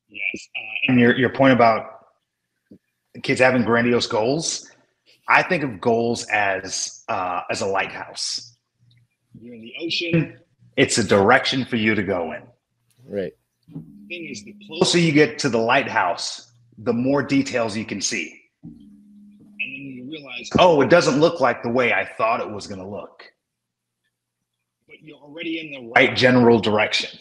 Yes. And your point about kids having grandiose goals, I think of goals as a lighthouse. You're in the ocean. It's a direction for you to go in. Right. The thing is, the closer you get to the lighthouse, the more details you can see. And then you realize, oh, it doesn't look like the way I thought it was going to look. But you're already in the right general direction.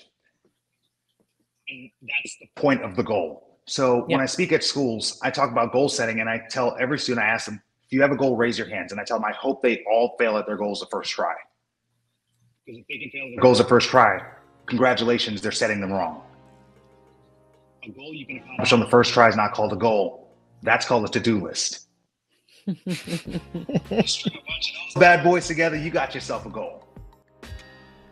And that's the point of the goal. So when I speak at schools, I talk about goal setting, and I tell every student, I ask them, if you have a goal, raise your hands. And I tell them, I hope they all fail at their goals the first try. Because if they can fail their goals the first try, congratulations, they're setting them wrong. A goal you can accomplish on the first try is not called a goal. That's called a to-do list. String a bunch of those bad boys together, you got yourself a goal.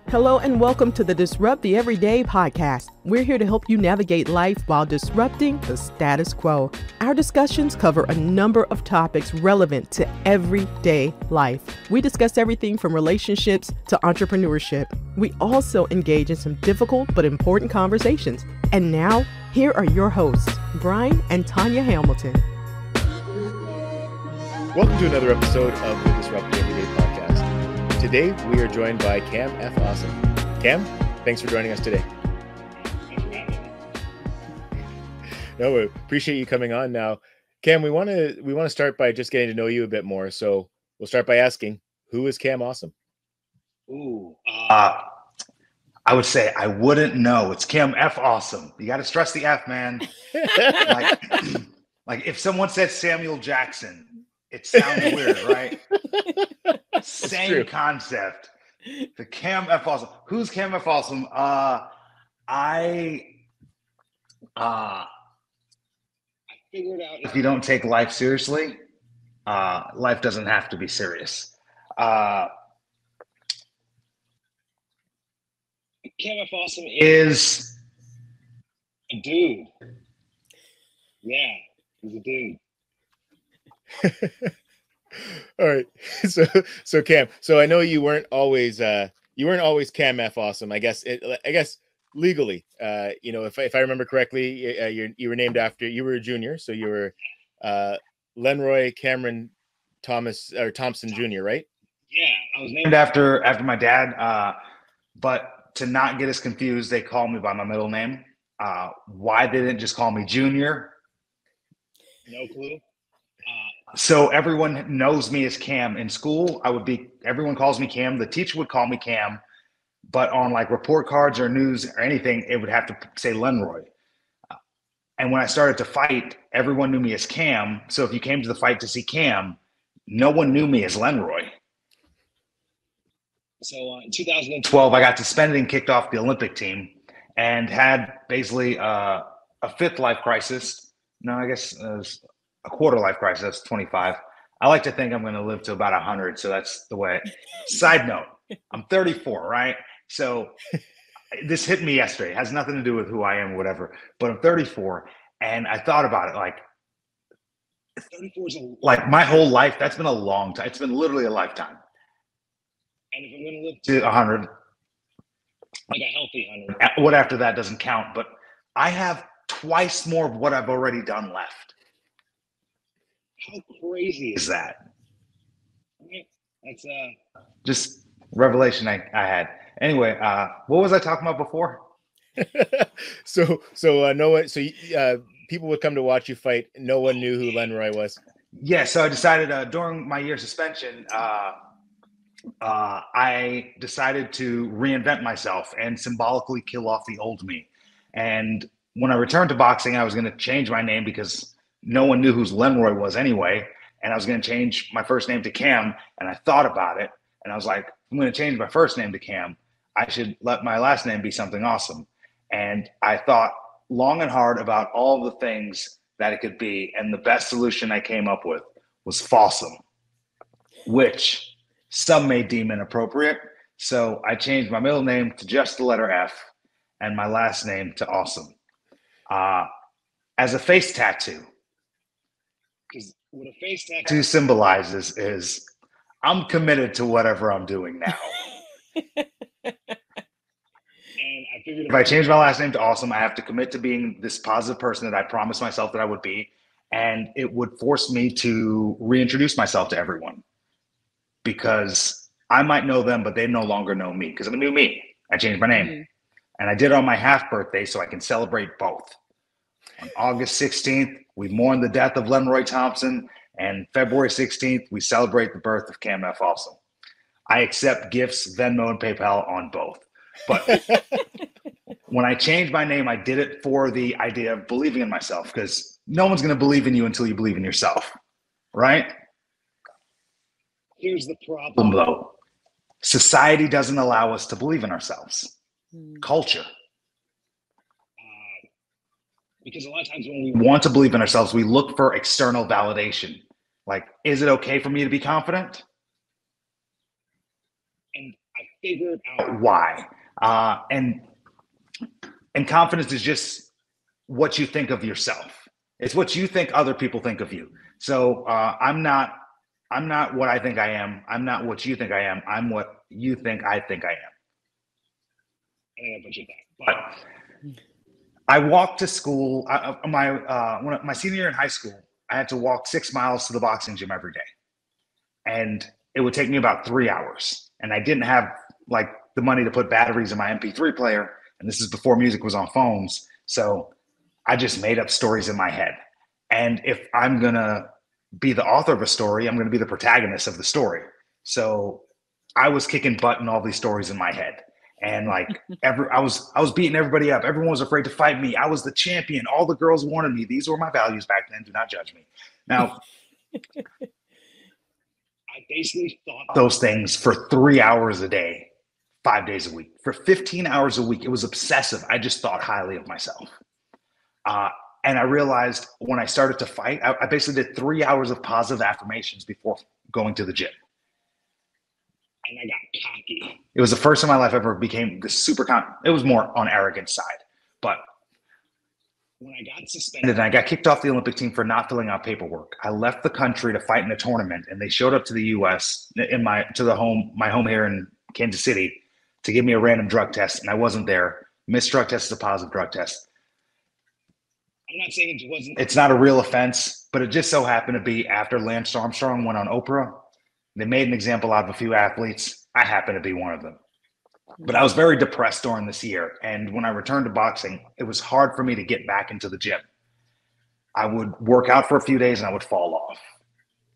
Hello and welcome to the Disrupt the Everyday podcast. We're here to help you navigate life while disrupting the status quo. Our discussions cover a number of topics relevant to everyday life. We discuss everything from relationships to entrepreneurship. We also engage in some difficult but important conversations. And now, here are your hosts, Brian and Tanya Hamilton. Welcome to another episode of the Disrupt the Everyday podcast. Today, we are joined by Cam F. Awesome. Cam, thanks for joining us today. No, we appreciate you coming on. Now, Cam, we want to start by just getting to know you a bit more. So we'll start by asking, who is Cam Awesome? I would say I wouldn't know. It's Cam F. Awesome. You got to stress the F, man. like if someone said Samuel Jackson, it sounds weird, right? Same true. concept. The Cam F. Awesome. Who's Cam F. Awesome? I figured out if you don't take life seriously, life doesn't have to be serious. Cam F. Awesome is a dude. Yeah, he's a dude. All right. So Cam, so I know you weren't always Cam F. Awesome. I guess legally, if I remember correctly, you were named after, you were a junior, so you were Lenroy Cameron Thompson Jr., right? Yeah, I was named after my dad. But to not get us confused, they call me by my middle name. Why they didn't just call me Junior? No clue. So everyone knows me as Cam. In school, everyone calls me Cam. The teacher would call me Cam, but on like report cards or news or anything, it would have to say Lenroy. And when I started to fight, everyone knew me as Cam. So if you came to the fight to see Cam, no one knew me as Lenroy. So in 2012, I got suspended and kicked off the Olympic team and had basically a fifth life crisis. No, I guess it was a quarter life crisis. That's 25. I like to think I'm going to live to about 100. So that's the way. Side note, I'm 34, right? So this hit me yesterday. It has nothing to do with who I am or whatever, but I'm 34. And I thought about it like 34 is like my whole life. That's been a long time. It's been literally a lifetime. And if I'm going to live to 100, like a healthy 100, what after that doesn't count, but I have twice more of what I've already done left. How crazy is that? That's just revelation I had. Anyway, what was I talking about before? So people would come to watch you fight. No one knew who Lenroy was. Yeah, so I decided during my year suspension, I decided to reinvent myself and symbolically kill off the old me. And when I returned to boxing, I was going to change my name because no one knew who Lenroy was anyway. And I was going to change my first name to Cam. And I thought about it. And I was like, I'm going to change my first name to Cam. I should let my last name be something awesome. And I thought long and hard about all the things that it could be. And the best solution I came up with was Fawsome, which some may deem inappropriate. So I changed my middle name to just the letter F and my last name to Awesome. As a face tattoo. Because what a face tattoo symbolizes is I'm committed to whatever I'm doing now. And I figured if I change my last name to Awesome, I have to commit to being this positive person that I promised myself that I would be. And it would force me to reintroduce myself to everyone, because I might know them, but they no longer know me because I'm a new me. I changed my name. And I did it on my half birthday so I can celebrate both. On August 16th, we mourn the death of Lenroy Thompson. And February 16th, we celebrate the birth of Cam F. Awesome. I accept gifts, Venmo, and PayPal on both. But when I changed my name, I did it for the idea of believing in myself, because no one's going to believe in you until you believe in yourself, right? Here's the problem, though. Society doesn't allow us to believe in ourselves. Culture. Because a lot of times when we want to believe in ourselves, we look for external validation. Like, is it okay for me to be confident? And I figured out why. And confidence is just what you think of yourself. It's what you think other people think of you. So I'm not what I think I am. I'm not what you think I am. I'm what you think I am. I think I butchered that. But I walked to school. My senior year in high school, I had to walk 6 miles to the boxing gym every day. And it would take me about 3 hours. And I didn't have like the money to put batteries in my MP3 player. And this is before music was on phones. So I just made up stories in my head. And if I'm going to be the author of a story, I'm going to be the protagonist of the story. So I was kicking butt in all these stories in my head. And like I was beating everybody up. Everyone was afraid to fight me. I was the champion. All the girls wanted me. These were my values back then. Do not judge me. Now, I basically thought those things for 3 hours a day, 5 days a week. For 15 hours a week, it was obsessive. I just thought highly of myself. And I realized when I started to fight, I basically did 3 hours of positive affirmations before going to the gym. And I got cocky. It was the first time in my life I ever became this super it was more on arrogant side. But when I got suspended and I got kicked off the Olympic team for not filling out paperwork, I left the country to fight in a tournament, and they showed up to the U.S. my home here in Kansas City to give me a random drug test, and I wasn't there. Missed drug test is a positive drug test. I'm not saying it wasn't. It's not a real offense, but it just so happened to be after Lance Armstrong went on Oprah. They made an example out of a few athletes. I happen to be one of them. But I was very depressed during this year. And when I returned to boxing, it was hard for me to get back into the gym. I would work out for a few days and I would fall off.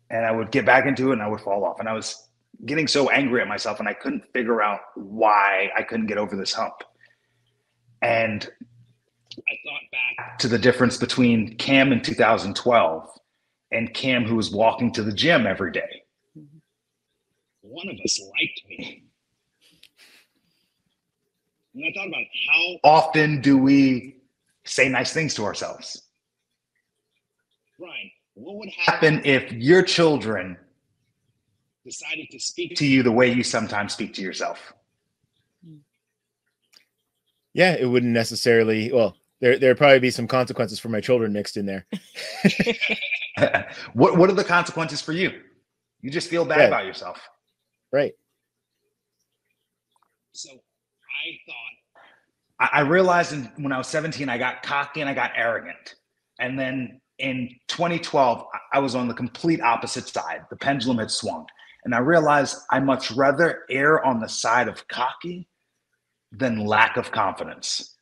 And I would get back into it and I would fall off. And I was getting so angry at myself and I couldn't figure out why I couldn't get over this hump. And I thought back to the difference between Cam in 2012 and Cam who was walking to the gym every day. One of us liked me. And I thought about how often do we say nice things to ourselves? Brian, what would happen if your children decided to speak to you the way you sometimes speak to yourself? Yeah, it wouldn't necessarily. Well, there'd probably be some consequences for my children mixed in there. What are the consequences for you? You just feel bad about yourself. Right. So I realized when I was 17, I got cocky and I got arrogant. And then in 2012, I was on the complete opposite side. The pendulum had swung. And I realized I much rather err on the side of cocky than lack of confidence.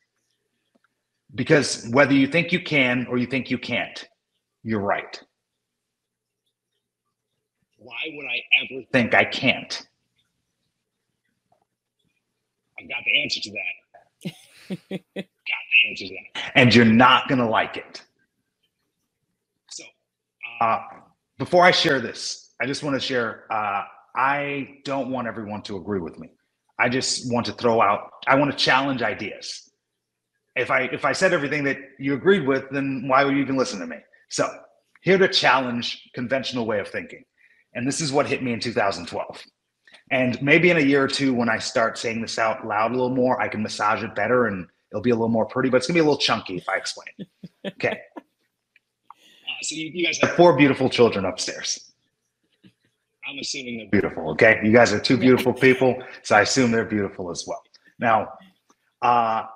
Because whether you think you can or you think you can't, you're right. Why would I ever think I can't? I've got the answer to that. And you're not going to like it. So before I share this, I just want to share, I don't want everyone to agree with me. I just want to I want to challenge ideas. If I said everything that you agreed with, then why would you even listen to me? So here to challenge conventional way of thinking. And this is what hit me in 2012. And maybe in a year or two, when I start saying this out loud a little more, I can massage it better and it'll be a little more pretty, but it's gonna be a little chunky if I explain. Okay. So you guys have 4 beautiful children upstairs. I'm assuming they're beautiful, okay? You guys are 2 beautiful people, so I assume they're beautiful as well. Now, values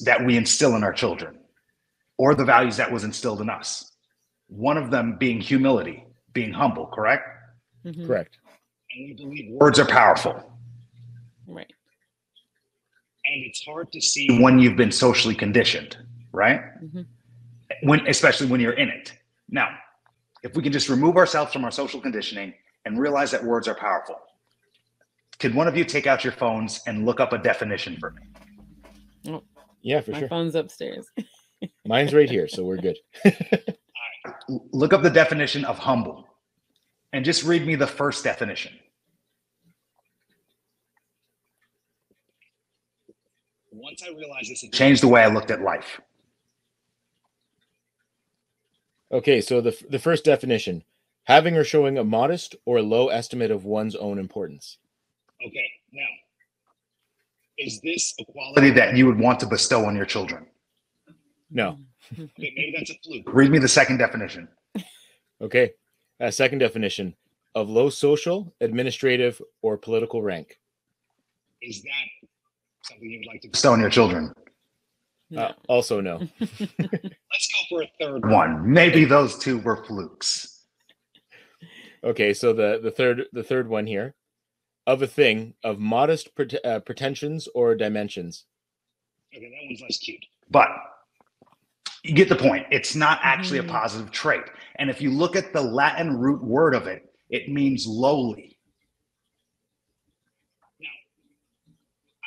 that we instill in our children, or the values that was instilled in us. One of them being humility, being humble, correct? Mm-hmm. Correct. And we believe words are powerful. Right. And it's hard to see when you've been socially conditioned, right? Mm-hmm. Especially when you're in it. Now, if we can just remove ourselves from our social conditioning and realize that words are powerful, could one of you take out your phones and look up a definition for me? Oh, yeah, for my sure. My phone's upstairs. Mine's right here, so we're good. Look up the definition of humble and just read me the first definition. Once I realized this, it changed the way I looked at life. Okay, so the first definition, having or showing a modest or low estimate of one's own importance. Okay, now, is this a quality that you would want to bestow on your children? No. Okay, maybe that's a fluke. Read me the second definition. Okay, second definition, of low social, administrative, or political rank. Is that something you would like to bestow on your children? No. Also no. Let's go for a third one. Maybe those two were flukes. Okay, so the third one here, of a thing of modest pretensions or dimensions. Okay, that one's less cute. But you get the point. It's not actually a positive trait. And if you look at the Latin root word of it, it means lowly. Now,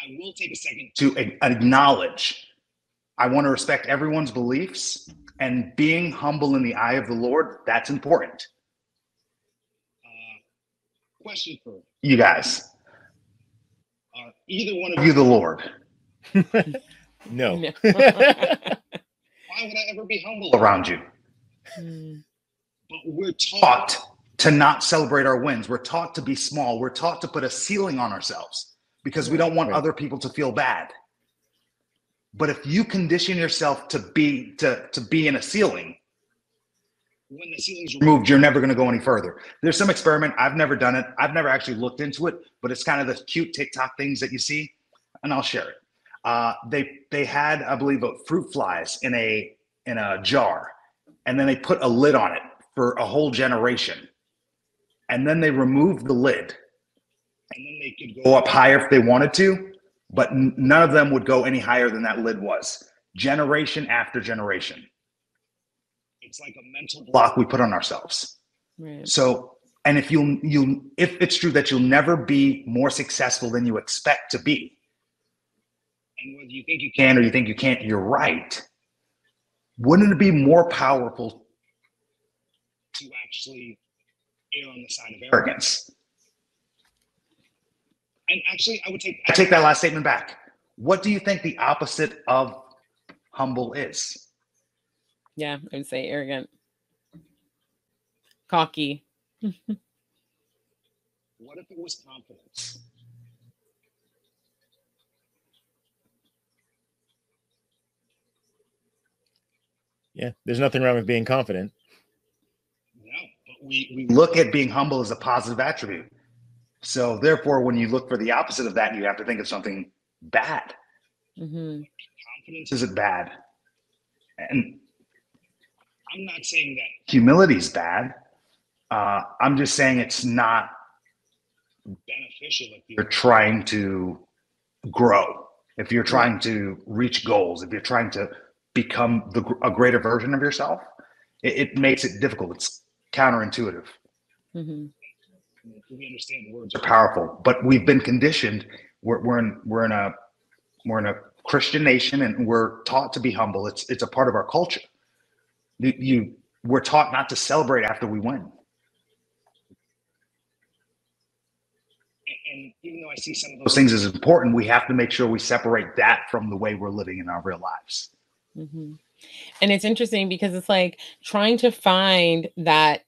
I will take a second to acknowledge I want to respect everyone's beliefs, and being humble in the eye of the Lord, that's important. Question for you guys. Are either one of you the Lord? No. Why would I ever be humble around you? But we're taught to not celebrate our wins. We're taught to be small. We're taught to put a ceiling on ourselves because we don't want other people to feel bad. But if you condition yourself to be in a ceiling, when the ceiling's removed, you're never going to go any further. There's some experiment. I've never done it. I've never actually looked into it, but it's kind of the cute TikTok things that you see, and I'll share it. They had, I believe, fruit flies in a jar, and then they put a lid on it for a whole generation, and then they removed the lid, and then they could go up higher if they wanted to, but none of them would go any higher than that lid was, generation after generation. It's like a mental block we put on ourselves. Right. So, and if if it's true that you'll never be more successful than you expect to be, and whether you think you can or you think you can't, you're right. Wouldn't it be more powerful to actually err on the side of arrogance? And actually, I take that last statement back. What do you think the opposite of humble is? Yeah, I would say arrogant. Cocky. What if it was confidence? Yeah, there's nothing wrong with being confident. No, but we look at being humble as a positive attribute. So therefore, when you look for the opposite of that, you have to think of something bad. Confidence isn't bad. And I'm not saying that humility is bad. I'm just saying it's not beneficial if you're trying to grow, if you're trying to reach goals, if you're trying to become a greater version of yourself. It makes it difficult. It's counterintuitive. We understand words are powerful, but we've been conditioned. We're in a Christian nation, and we're taught to be humble. It's a part of our culture. We're taught not to celebrate after we win. And even though I see some of those things as important, we have to make sure we separate that from the way we're living in our real lives. And it's interesting because it's like trying to find that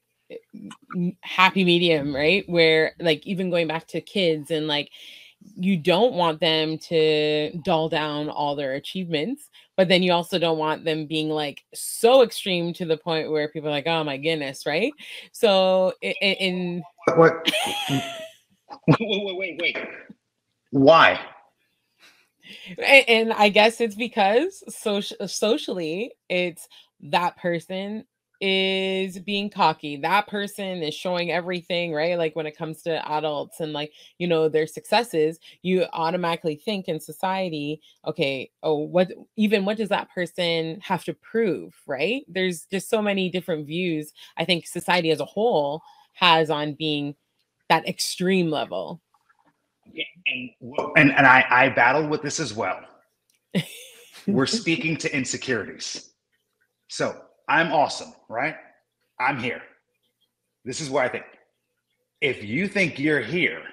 happy medium, right? Where like even going back to kids, and like you don't want them to dull down all their achievements, but then you also don't want them being like so extreme to the point where people are like, oh my goodness, right? So Wait. Why? And I guess it's because socially, it's that person is being cocky. That person is showing everything, right? Like when it comes to adults and like, their successes, you automatically think in society, okay, oh, what does that person have to prove, right? There's just so many different views I think society as a whole has on being that extreme level. Yeah, and I battled with this as well. We're speaking to insecurities. So I'm awesome, right? I'm here. This is where I think. If you think you're here,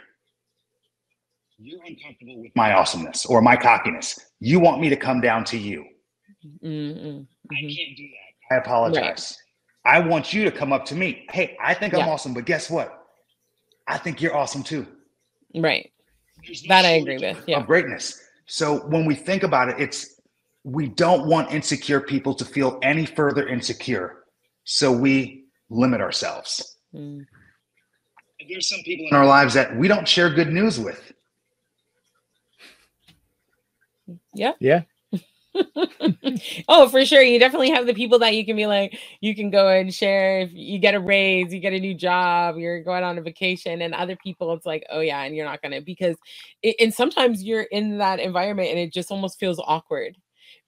you're uncomfortable with my awesomeness or my cockiness. You want me to come down to you. Mm-hmm. I can't do that. I apologize. Right. I want you to come up to me. Hey, I think I'm awesome, but guess what? I think you're awesome too. Right. That I agree with. Yeah. Of greatness. So when we think about it, we don't want insecure people to feel any further insecure. So we limit ourselves. Mm. There's some people in our lives that we don't share good news with. Yeah. Yeah. Oh, for sure. You definitely have the people that you can be like, you can go and share if you get a raise, you get a new job, you're going on a vacation, and other people it's like, oh yeah, and you're not gonna, because and sometimes you're in that environment and it just almost feels awkward,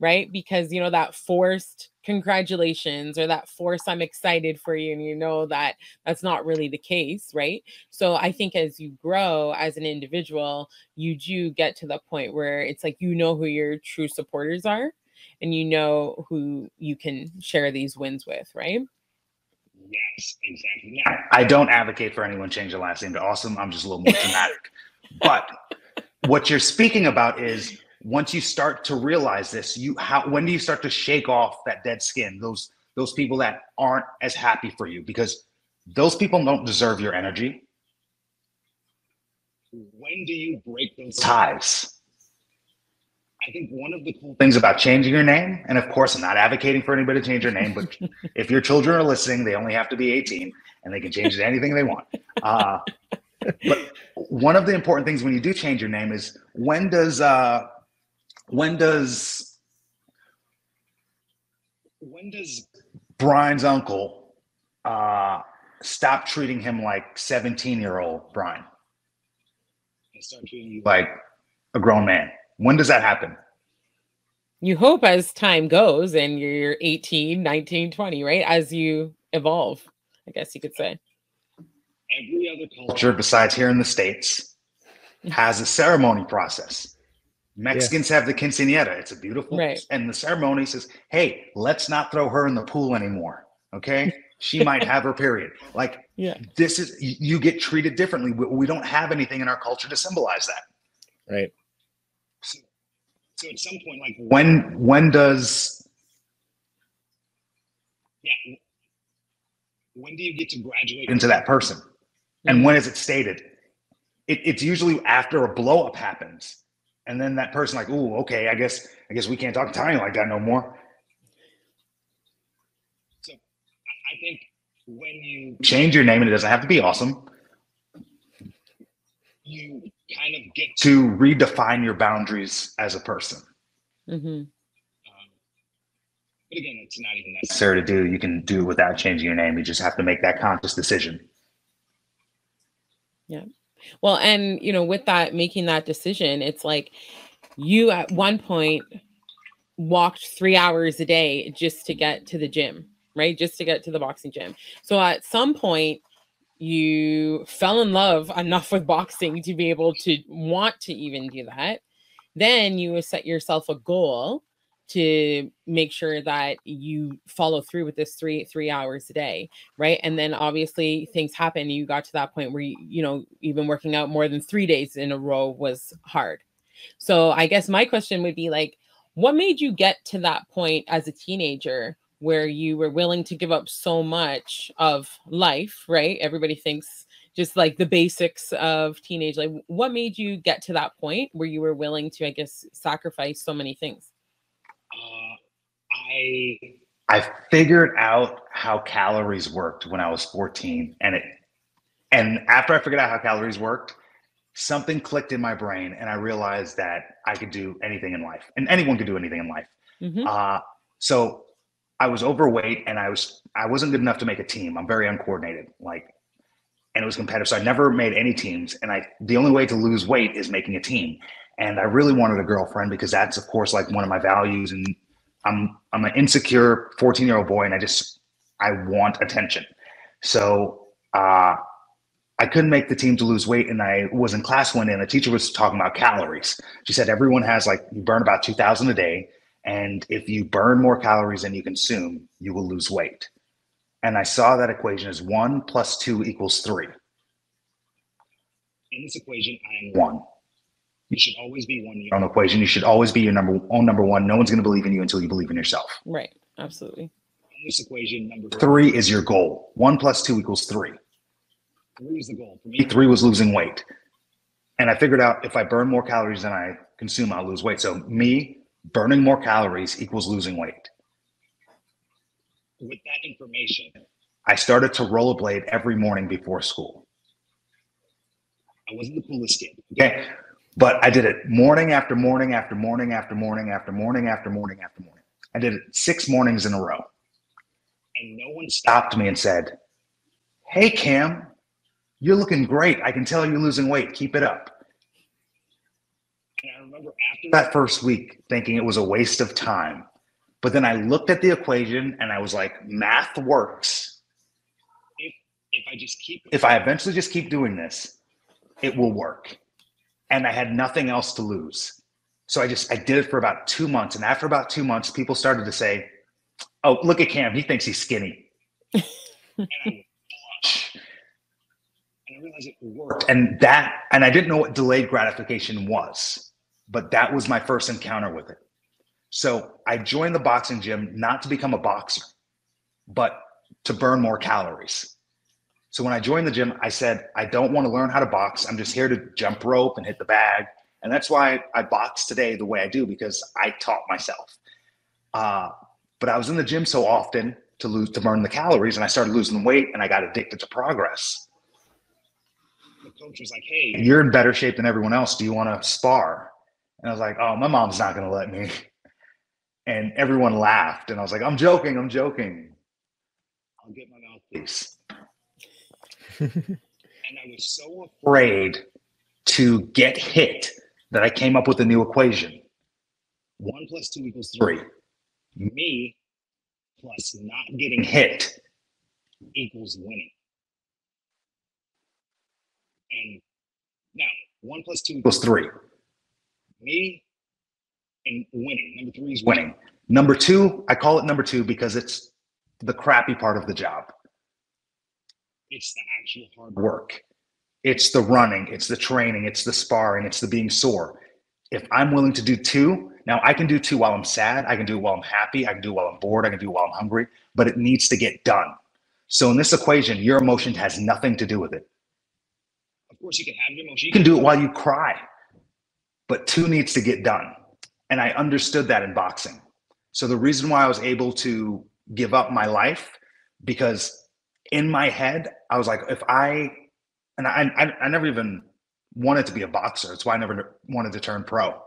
right? Because that forced congratulations or that forced I'm excited for you, and that that's not really the case, right? So I think as you grow as an individual, you do get to the point where it's like who your true supporters are, and who you can share these wins with, right? Yes, exactly. Now, I don't advocate for anyone change their last name to awesome. I'm just a little more dramatic. But what you're speaking about is, once you start to realize this, when do you start to shake off that dead skin, those people that aren't as happy for you, because those people don't deserve your energy. When do you break those ties? I think one of the cool things about changing your name, and of course I'm not advocating for anybody to change their name, but if your children are listening, they only have to be 18 and they can change it to anything they want. But one of the important things when you do change your name is, when does Brian's uncle stop treating him like 17-year-old Brian and start treating you like a grown man? When does that happen? You hope as time goes and you're 18, 19, 20, right? As you evolve, I guess you could say. Every other culture besides here in the States has a ceremony process. Mexicans have the quinceañera. It's a beautiful, right. And the ceremony says, hey, let's not throw her in the pool anymore. Okay. She might have her period. Like, this is, you get treated differently. We don't have anything in our culture to symbolize that. Right. So at some point, like, when do you get to graduate into that person? And when is it stated? It's usually after a blow up happens. And then that person like, ooh, okay, I guess we can't talk to you like that no more. So I think when you change your name, and it doesn't have to be awesome, you kind of get to redefine your boundaries as a person. Mm-hmm. But again, it's not even necessary to do. You can do it without changing your name. You just have to make that conscious decision. Yeah. Well, and, with that, making that decision, it's like you at one point walked 3 hours a day just to get to the gym, right? Just to get to the boxing gym. So at some point, you fell in love enough with boxing to be able to want to even do that. Then you set yourself a goal to make sure that you follow through with this three hours a day, right? And then obviously things happen. You got to that point where even working out more than 3 days in a row was hard. So I guess my question would be like, what made you get to that point as a teenager where you were willing to give up so much of life, right? Everybody thinks just like the basics of teenage, like what made you get to that point where you were willing to, I guess, sacrifice so many things? I figured out how calories worked when I was 14, and after I figured out how calories worked, something clicked in my brain, and I realized that I could do anything in life, and anyone could do anything in life. So I was overweight, and I wasn't good enough to make a team. I'm very uncoordinated, and it was competitive. So I never made any teams. And the only way to lose weight is making a team. And I really wanted a girlfriend because that's, of course, like one of my values. And I'm an insecure 14-year-old boy, and I want attention. So I couldn't make the team to lose weight. And I was in class one day, and the teacher was talking about calories. She said, everyone has you burn about 2,000 a day. And if you burn more calories than you consume, you will lose weight. And I saw that equation as 1 + 2 = 3. In this equation, I am 1. You should always be 1 in your own equation. You should always be your own number 1. No one's going to believe in you until you believe in yourself. Right. Absolutely. In this equation, number 3 is your goal. 1 + 2 = 3. 3 is the goal. For me, 3 was losing weight. And I figured out if I burn more calories than I consume, I'll lose weight. So me burning more calories equals losing weight. With that information, I started to rollerblade every morning before school. I wasn't the coolest kid, okay? But I did it morning after morning after morning after morning after morning after morning after morning. I did it 6 mornings in a row. And no one stopped me and said, hey, Cam, you're looking great. I can tell you're losing weight. Keep it up. And I remember after that first week thinking it was a waste of time. But then I looked at the equation and I was like, math works. If I eventually just keep doing this, it will work. And I had nothing else to lose. So I did it for about 2 months. And after about 2 months, people started to say, oh, look at Cam. He thinks he's skinny. And I realized it worked. And I didn't know what delayed gratification was, but that was my first encounter with it. So I joined the boxing gym, not to become a boxer, but to burn more calories. So when I joined the gym, I said, I don't want to learn how to box. I'm just here to jump rope and hit the bag. And that's why I box today the way I do, because I taught myself. But I was in the gym so often to burn the calories, and I started losing weight, and I got addicted to progress. The coach was like, hey, you're in better shape than everyone else. Do you want to spar? And I was like, oh, my mom's not going to let me. And everyone laughed. And I was like, I'm joking. I'll get my mouthpiece. And I was so afraid to get hit that I came up with a new equation. 1 + 2 = 3. Me plus not getting hit equals winning. And now 1 + 2 = 3. Me and winning. Number 3 is winning. Number 2, I call it number 2 because it's the crappy part of the job. It's the actual hard work. It's the running. It's the training. It's the sparring. It's the being sore. If I'm willing to do 2, now I can do 2 while I'm sad. I can do it while I'm happy. I can do it while I'm bored. I can do it while I'm hungry. But it needs to get done. So in this equation, your emotion has nothing to do with it. Of course, you can have your emotion. You can do it while you cry. But 2 needs to get done. And I understood that in boxing. So the reason why I was able to give up my life, because in my head, I was like, I never even wanted to be a boxer. That's why I never wanted to turn pro.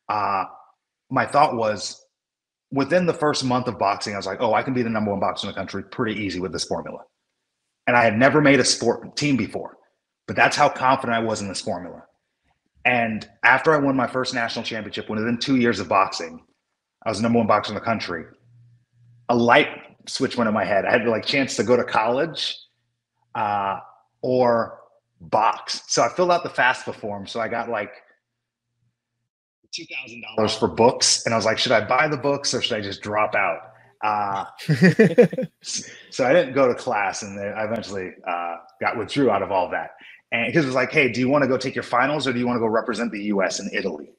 My thought was, within the first month of boxing, I was like, oh, I can be the number 1 boxer in the country pretty easy with this formula. And I had never made a sport team before, but that's how confident I was in this formula. And after I won my first national championship, within 2 years of boxing, I was the number 1 boxer in the country. A light switch went in my head. I had the chance to go to college or box. So I filled out the FAFSA form. So I got $2,000 for books. And I was like, should I buy the books or should I just drop out? So I didn't go to class, and I eventually got withdrew out of all that. And because it was like, hey, do you want to go take your finals or do you want to go represent the US in Italy?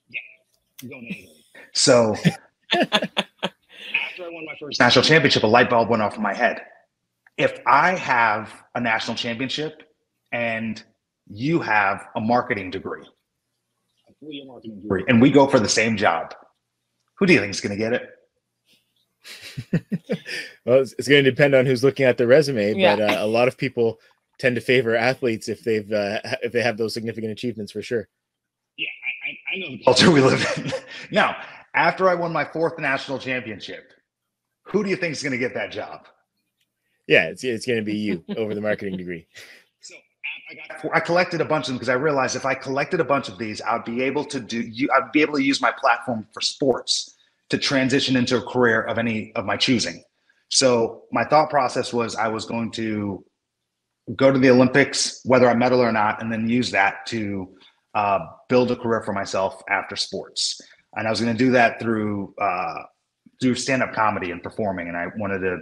Yeah, I'm going to Italy. So after I won my first national championship, a light bulb went off in my head. If I have a national championship and you have a marketing degree, a 4-year marketing degree, and we go for the same job, who do you think is going to get it? Well, it's going to depend on who's looking at the resume, but a lot of people tend to favor athletes if they have those significant achievements, for sure. Yeah, I know the culture we live in. Now, after I won my 4th national championship, who do you think is going to get that job? Yeah, it's going to be you over the marketing degree. So I collected a bunch of them because I realized if I collected a bunch of these, I'd be able to use my platform for sports to transition into a career of any of my choosing. So my thought process was I was going to go to the Olympics, whether I medal or not, and then use that to build a career for myself after sports. And I was going to do that through stand-up comedy and performing, and I wanted to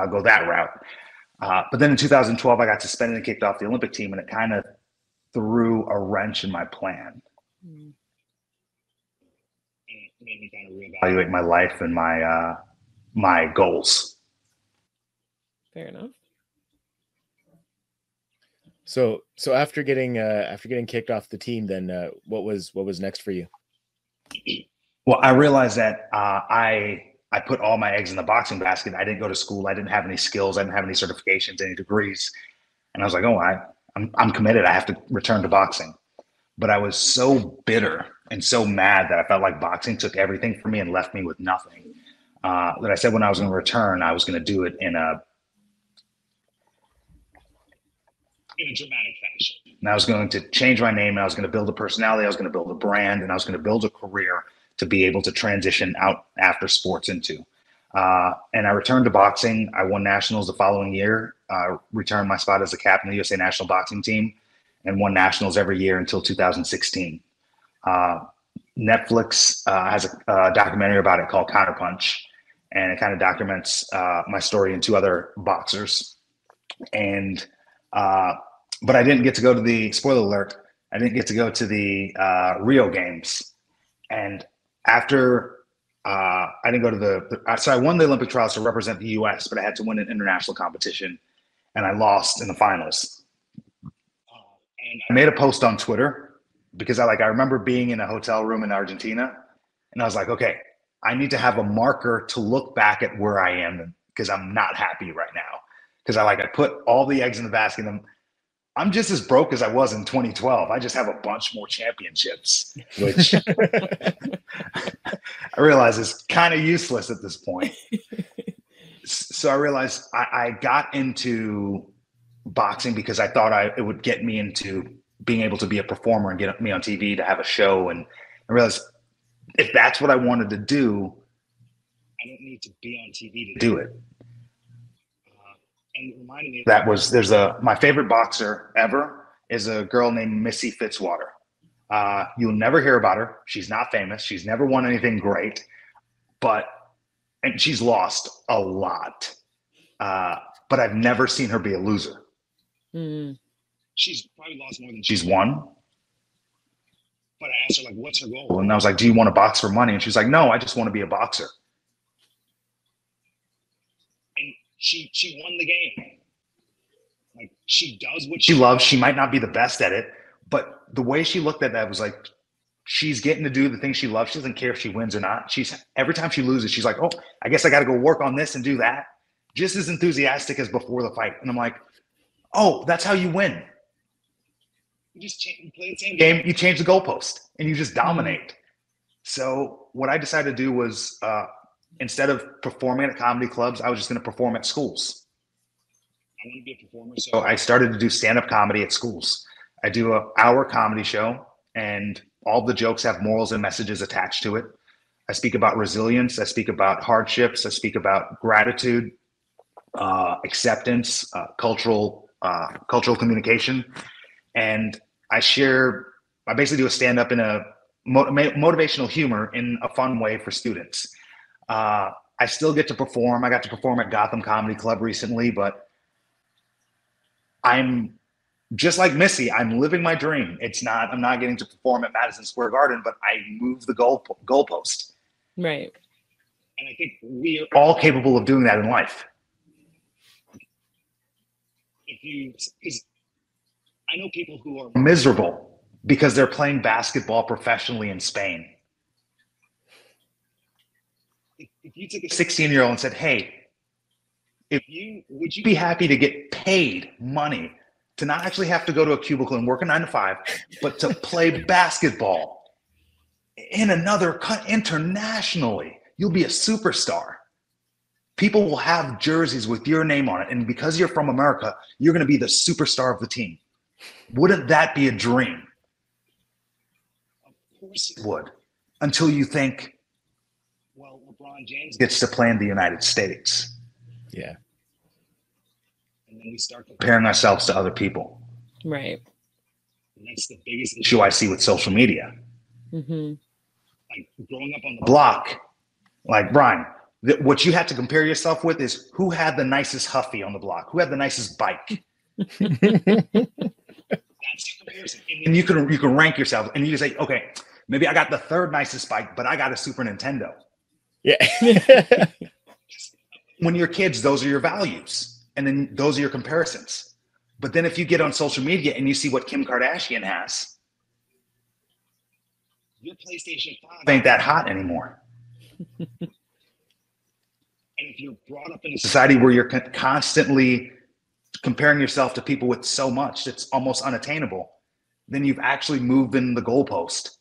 go that route. But then in 2012, I got suspended and kicked off the Olympic team, and it kind of threw a wrench in my plan. And it made me kind of reevaluate my life and my goals. Fair enough. So after getting kicked off the team, then what was next for you? Well, I realized that I put all my eggs in the boxing basket. I didn't go to school. I didn't have any skills. I didn't have any certifications, any degrees. And I was like, oh, I'm committed. I have to return to boxing. But I was so bitter and so mad that I felt like boxing took everything from me and left me with nothing. That I said when I was going to return, I was going to do it in a dramatic fashion. And I was going to change my name, and I was going to build a personality. I was going to build a brand, and I was going to build a career to be able to transition out after sports into. And I returned to boxing. I won nationals the following year, returned my spot as the captain of the USA national boxing team, and won nationals every year until 2016. Netflix has a documentary about it called Counterpunch, and it kind of documents my story and 2 other boxers. And but I didn't get to go to the, spoiler alert, I didn't get to go to the Rio Games. And after I didn't go to so I won the Olympic trials to represent the US, but I had to win an international competition, and I lost in the finals. And I made a post on Twitter because I remember being in a hotel room in Argentina, and I was like, okay, I need to have a marker to look back at where I am, because I'm not happy right now. Because I put all the eggs in the basket. I'm just as broke as I was in 2012. I just have a bunch more championships, which I realize is kind of useless at this point. So I realized I got into boxing because I thought it would get me into being able to be a performer and get me on TV to have a show. And I realized if that's what I wanted to do, I don't need to be on TV to do it. And it reminded me my favorite boxer ever is a girl named Missy Fitzwater. You'll never hear about her. She's not famous. She's never won anything great, and she's lost a lot. But I've never seen her be a loser. Mm. She's probably lost more than she's won. But I asked her, what's her goal? And I was like, do you want to box for money? And she's like, no, I just want to be a boxer. She won the game. She does what she loves. She might not be the best at it, but the way she looked at that was she's getting to do the thing she loves. She doesn't care if she wins or not. Every time she loses, she's like, oh, I guess I got to go work on this and do that. Just as enthusiastic as before the fight. And I'm like, oh, that's how you win. You just play the same game. You change the goalpost and you just dominate. So what I decided to do was, instead of performing at comedy clubs, I was just going to perform at schools. I want to be a performer. So I started to do stand-up comedy at schools. I do an hour comedy show, and all the jokes have morals and messages attached to it. I speak about resilience. I speak about hardships. I speak about gratitude, acceptance, cultural communication. And I basically do a stand-up in a motivational humor in a fun way for students. I still get to perform. I got to perform at Gotham Comedy Club recently, but I'm just like Missy. I'm living my dream. I'm not getting to perform at Madison Square Garden, but I move the goalpost. Right. And I think we are all capable of doing that in life. Because I know people who are miserable because they're playing basketball professionally in Spain. If you took a 16-year-old and said, hey, would you be happy to get paid money to not actually have to go to a cubicle and work a 9 to 5, but to play basketball in another internationally. You'll be a superstar. People will have jerseys with your name on it. And because you're from America, you're going to be the superstar of the team. Wouldn't that be a dream? Of course it would. Until you think, well, LeBron James gets to play in the United States. Yeah. And then we start comparing ourselves to other people. Right. And that's the biggest issue I see with social media. Mm-hmm. Like growing up on the block, like Brian, what you have to compare yourself with is who had the nicest Huffy on the block, who had the nicest bike. That's your comparison. And you can rank yourself, and you can say, okay, maybe I got the third nicest bike, but I got a Super Nintendo. Yeah. When you're kids, those are your values, and then those are your comparisons. But then if you get on social media and you see what Kim Kardashian has, your PlayStation 5 ain't that hot anymore. And if you're brought up in a society where you're constantly comparing yourself to people with so much that's almost unattainable, then you've actually moved in the goalpost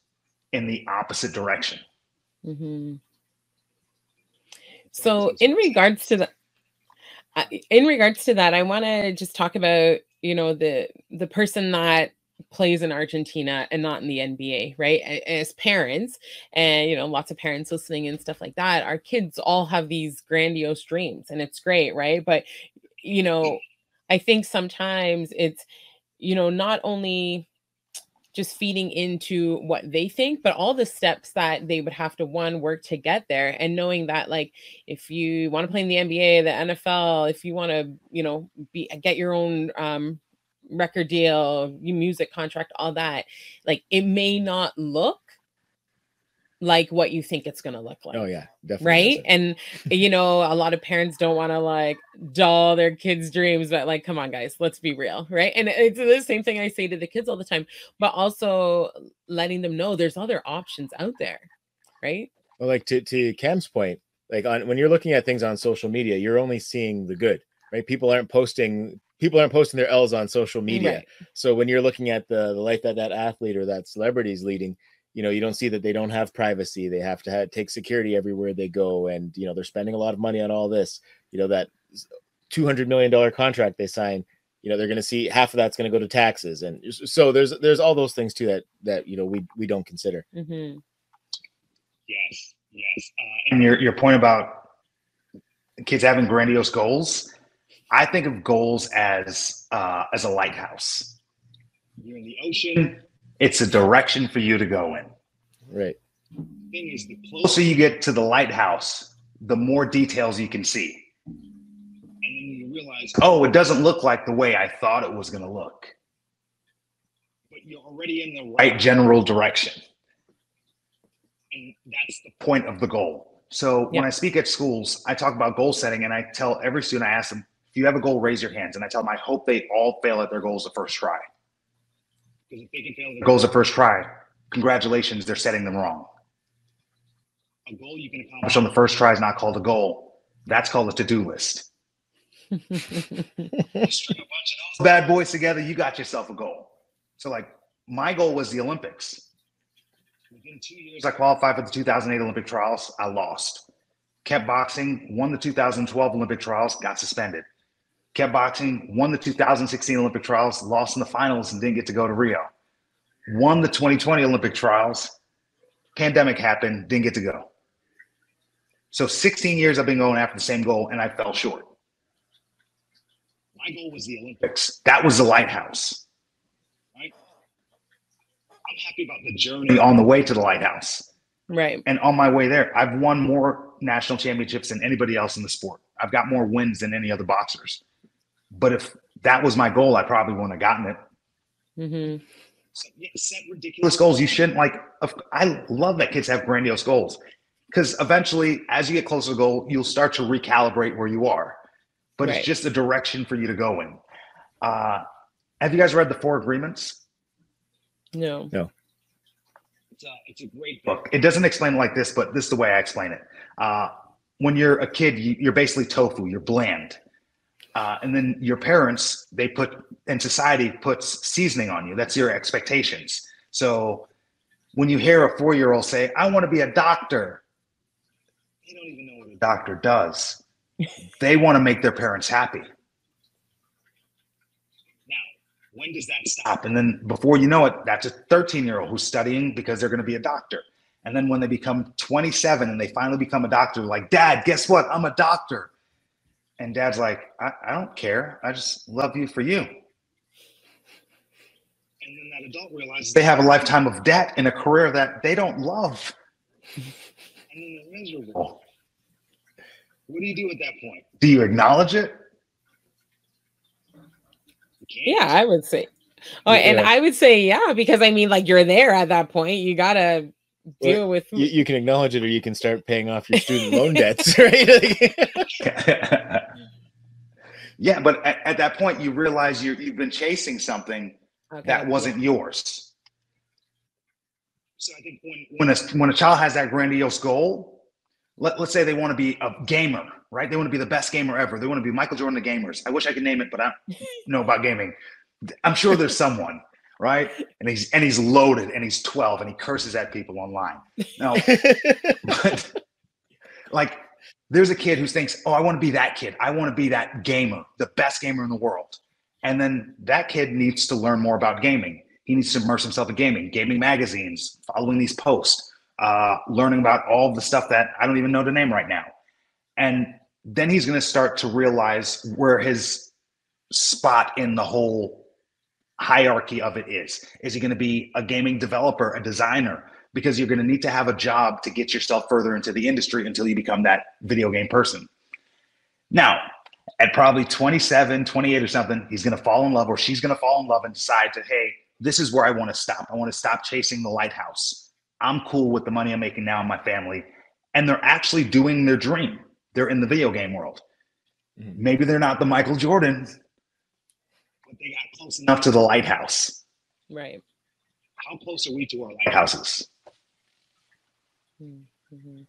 in the opposite direction. Mm-hmm. So in regards to that, I want to just talk about, the person that plays in Argentina and not in the NBA, right? As parents, and lots of parents listening and stuff like that, our kids all have these grandiose dreams, and it's great, right? But I think sometimes it's not only just feeding into what they think, but all the steps that they would have to work to get there, and knowing that, like, if you want to play in the NBA, the NFL, if you want to get your own record deal, music contract, all that, like, it may not look like what you think it's going to look like. Oh yeah, definitely. Right. And a lot of parents don't want to like dull their kids' dreams, but like, come on guys, let's be real. Right. And it's the same thing I say to the kids all the time, but also letting them know there's other options out there. Right. Well, like to Cam's point, like when you're looking at things on social media, you're only seeing the good, right? People aren't posting their L's on social media. Right. So when you're looking at the life that athlete or that celebrity is leading, you don't see that they don't have privacy. They have to take security everywhere they go. And, they're spending a lot of money on all this, that $200 million contract they sign, they're going to see half of that's going to go to taxes. And so there's all those things too that we don't consider. Mm-hmm. Yes. And your point about kids having grandiose goals, I think of goals as a lighthouse. You're in the ocean. It's a direction for you to go in. Right. The thing is, the closer you get to the lighthouse, the more details you can see. And then you realize, oh, it doesn't look like the way I thought it was going to look. But you're already in the right general direction. And that's the point of the goal. So when I speak at schools, I talk about goal setting, and I tell every student, I ask them, if you have a goal, raise your hands. And I tell them, I hope they all fail at their goals the first try. Because if they can fail their goals the first try, congratulations, they're setting them wrong. A goal you can accomplish on the first try is not called a goal. That's called a to-do list. You string a bunch of those bad boys together, you got yourself a goal. So like my goal was the Olympics. Within 2 years, I qualified for the 2008 Olympic trials. I lost. Kept boxing, won the 2012 Olympic trials, got suspended. Kept boxing, won the 2016 Olympic trials, lost in the finals and didn't get to go to Rio. Won the 2020 Olympic trials, pandemic happened, didn't get to go. So 16 years I've been going after the same goal and I fell short. My goal was the Olympics. That was the lighthouse. Right? I'm happy about the journey on the way to the lighthouse. Right. And on my way there, I've won more national championships than anybody else in the sport. I've got more wins than any other boxers. But if that was my goal, I probably wouldn't have gotten it. Mm-hmm. So, set ridiculous goals. You shouldn't I love that kids have grandiose goals because eventually, as you get closer to the goal, you'll start to recalibrate where you are. But It's just a direction for you to go in. Have you guys read The Four Agreements? No. It's a great book. It doesn't explain it like this, but this is the way I explain it. When you're a kid, you're basically tofu. You're bland. And then your parents, and society puts seasoning on you. That's your expectations. So when you hear a 4-year-old say, I want to be a doctor, they don't even know what a doctor does. They want to make their parents happy. Now, when does that stop? And then before you know it, that's a 13-year-old who's studying because they're going to be a doctor. And then when they become 27 and they finally become a doctor, like, Dad, guess what? I'm a doctor. And Dad's like, I don't care. I just love you for you. And then that adult realizes they have a lifetime of debt in a career that they don't love. And then they're miserable. What do you do at that point? Do you acknowledge it? Yeah, I would say. Oh, and I would say, yeah, because I mean, like, you're there at that point. You gotta deal with. You can acknowledge it, or you can start paying off your student loan debts, right? Yeah, but at that point, you realize you've been chasing something that wasn't yours. So I think when a child has that grandiose goal, let's say they want to be a gamer, right? They want to be the best gamer ever. They want to be Michael Jordan of gamers. I wish I could name it, but I don't know about gaming. I'm sure there's someone, right? And he's loaded, and he's 12, and he curses at people online. No, but like, there's a kid who thinks, oh, I want to be that kid. I want to be that gamer, the best gamer in the world. And then that kid needs to learn more about gaming. He needs to immerse himself in gaming magazines, following these posts, learning about all the stuff that I don't even know the name right now. And then he's going to start to realize where his spot in the whole hierarchy of it is. Is he going to be a gaming developer, a designer? Because you're going to need to have a job to get yourself further into the industry until you become that video game person. Now, at probably 27, 28 or something, he's going to fall in love, or she's going to fall in love and decide to, hey, this is where I want to stop. I want to stop chasing the lighthouse. I'm cool with the money I'm making now in my family. And they're actually doing their dream. They're in the video game world. Maybe they're not the Michael Jordan, but they got close enough to the lighthouse. Right. How close are we to our lighthouses? Mm-hmm.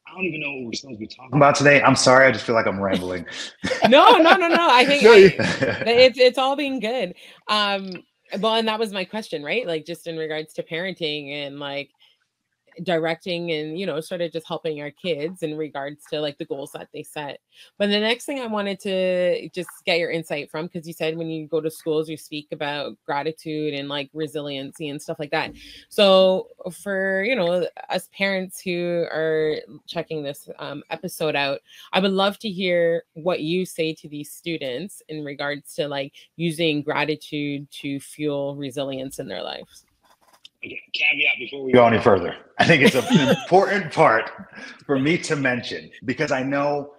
I don't even know what we're supposed to be talking about today. I'm sorry. I just feel like I'm rambling. No. I think it's all being good. Well, and that was my question, right? Like, just in regards to parenting and like directing and, you know, sort of just helping our kids in regards to like the goals that they set. But the next thing I wanted to just get your insight from, because you said when you go to schools, you speak about gratitude and like resiliency and stuff like that. So for, you know, us parents who are checking this episode out, I would love to hear what you say to these students in regards to like using gratitude to fuel resilience in their lives. Caveat before we go any further. I think it's an important part for me to mention, because I know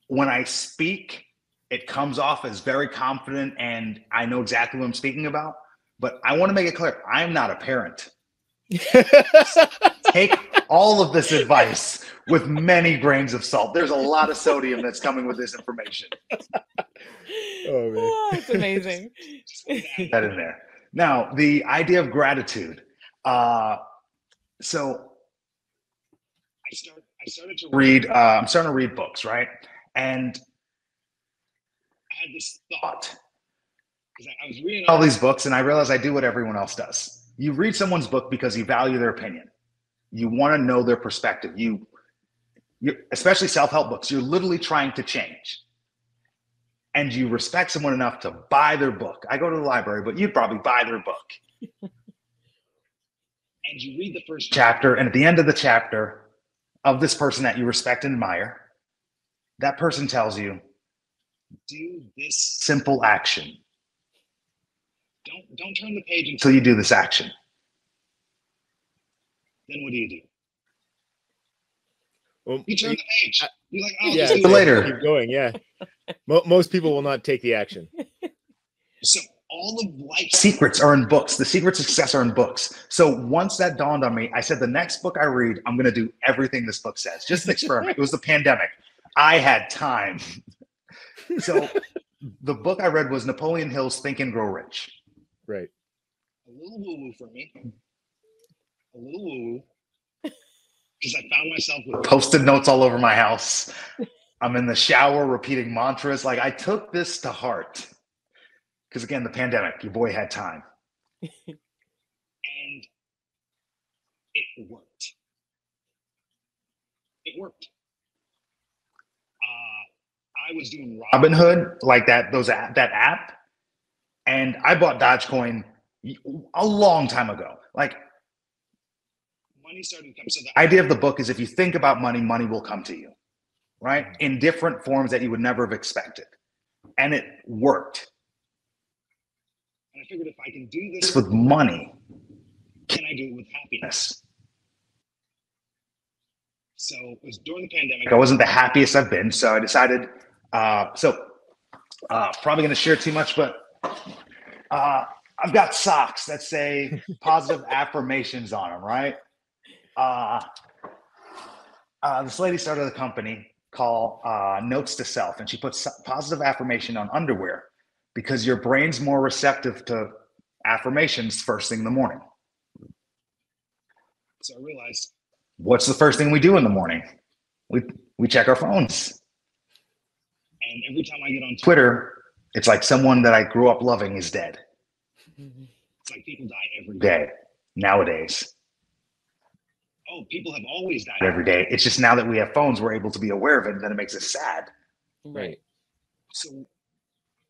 when I speak, it comes off as very confident and I know exactly what I'm speaking about. But I want to make it clear, I'm not a parent. Take all of this advice with many grains of salt. There's a lot of sodium that's coming with this information. Oh, man. It's amazing. That in there. Now, the idea of gratitude. So I started to read, I'm starting to read books, right? And I had this thought, because I was reading all these books and I realized I do what everyone else does. You read someone's book because you value their opinion. You want to know their perspective. You especially self-help books, you're literally trying to change. And you respect someone enough to buy their book. I go to the library, but you'd probably buy their book. And you read the first chapter, and at the end of the chapter of this person that you respect and admire, that person tells you, do this simple action. Don't turn the page until you do this action. Then what do? Well, you turn the page. You're like, oh, yeah, see you later. Keep going, yeah. Most people will not take the action. So all of life's secrets are in books. The secrets of success are in books. So once that dawned on me, I said, the next book I read, I'm going to do everything this book says. Just an experiment. It was the pandemic. I had time. So the book I read was Napoleon Hill's Think and Grow Rich. Right. A little woo-woo for me. A little woo-woo. Because I found myself with Post-it notes all over my house. I'm in the shower repeating mantras. Like, I took this to heart because, again, the pandemic, your boy had time. And it worked. It worked. I was doing Robinhood, like that app, and I bought Dogecoin a long time ago. Like, money started to come. So the idea of the book is, if you think about money, money will come to you, right? In different forms that you would never have expected. And it worked. And I figured, if I can do this with money, can I do it with happiness? So it was during the pandemic. I wasn't the happiest I've been. So I decided, probably going to share too much, but I've got socks that say positive affirmations on them, right? This lady started a company called Notes to Self, and she puts positive affirmation on underwear because your brain's more receptive to affirmations first thing in the morning. So I realized, what's the first thing we do in the morning? We check our phones. And every time I get on Twitter, it's like someone that I grew up loving is dead. It's like people die every day nowadays. Oh, people have always died every day. It's just now that we have phones, we're able to be aware of it, and then it makes us sad. Right. So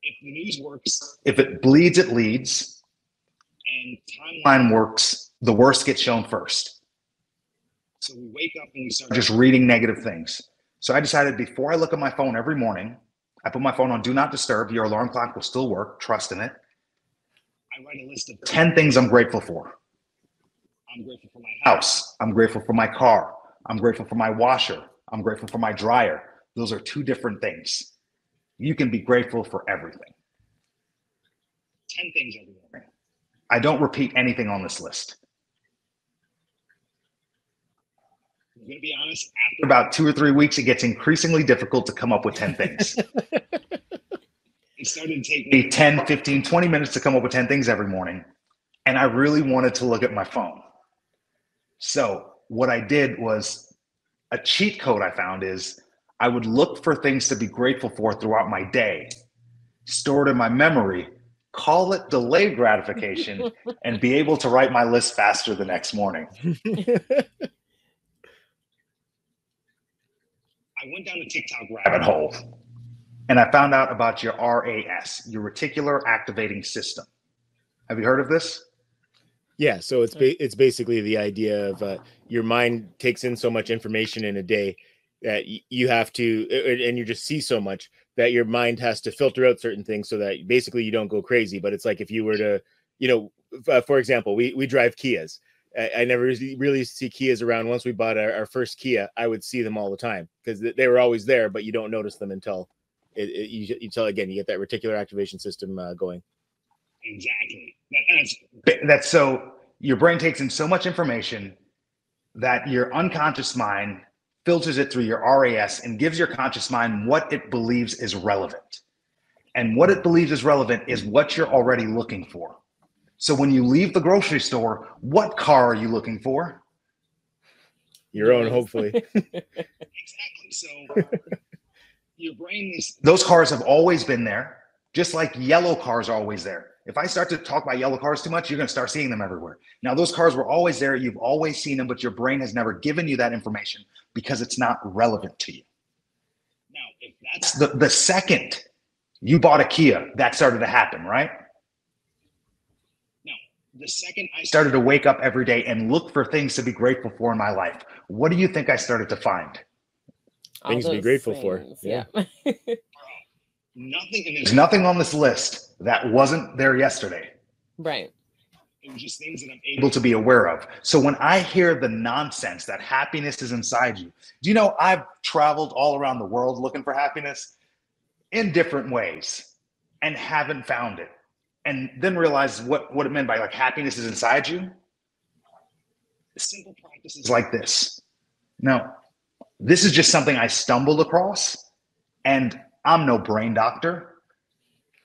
if the news works, if it bleeds, it leads, and timeline works, the worst gets shown first. So we wake up and we start just reading negative things. So I decided, before I look at my phone every morning, I put my phone on Do Not Disturb. Your alarm clock will still work. Trust in it. I write a list of 10 things I'm grateful for. I'm grateful for my house. I'm grateful for my car. I'm grateful for my washer. I'm grateful for my dryer. Those are two different things. You can be grateful for everything. 10 things every morning. I don't repeat anything on this list. I'm going to be honest, after about 2 or 3 weeks, it gets increasingly difficult to come up with 10 things. It started to take me 10, 15, 20 minutes to come up with 10 things every morning. And I really wanted to look at my phone. So what I did was, a cheat code I found is, I would look for things to be grateful for throughout my day, store it in my memory, call it delayed gratification, and be able to write my list faster the next morning. I went down the TikTok rabbit hole, and I found out about your RAS, your reticular activating system. Have you heard of this? Yeah, so it's basically the idea of your mind takes in so much information in a day that you have to, and you just see so much that your mind has to filter out certain things so that basically you don't go crazy. But it's like, if you were to, for example, we drive Kias. I never really see Kias around. Once we bought our first Kia, I would see them all the time because they were always there, but you don't notice them until you get that reticular activation system going. Exactly. That's so your brain takes in so much information that your unconscious mind filters it through your RAS and gives your conscious mind what it believes is relevant. And what it believes is relevant is what you're already looking for. So when you leave the grocery store, what car are you looking for? Your own, hopefully. Exactly. So your brain is, those cars have always been there, just like yellow cars are always there. If I start to talk about yellow cars too much, you're going to start seeing them everywhere. Now, those cars were always there. You've always seen them, but your brain has never given you that information because it's not relevant to you. Now, if that's the second you bought a Kia, that started to happen, right? Now, the second I started to wake up every day and look for things to be grateful for in my life, what do you think I started to find? Things to be grateful for. Yeah. There's nothing on this list that wasn't there yesterday. Right. It was just things that I'm able to be aware of. So when I hear the nonsense that happiness is inside you, do you know I've traveled all around the world looking for happiness in different ways and haven't found it. And then realized what it meant by, like, happiness is inside you. Simple practices like this. Now, this is just something I stumbled across, and I'm no brain doctor.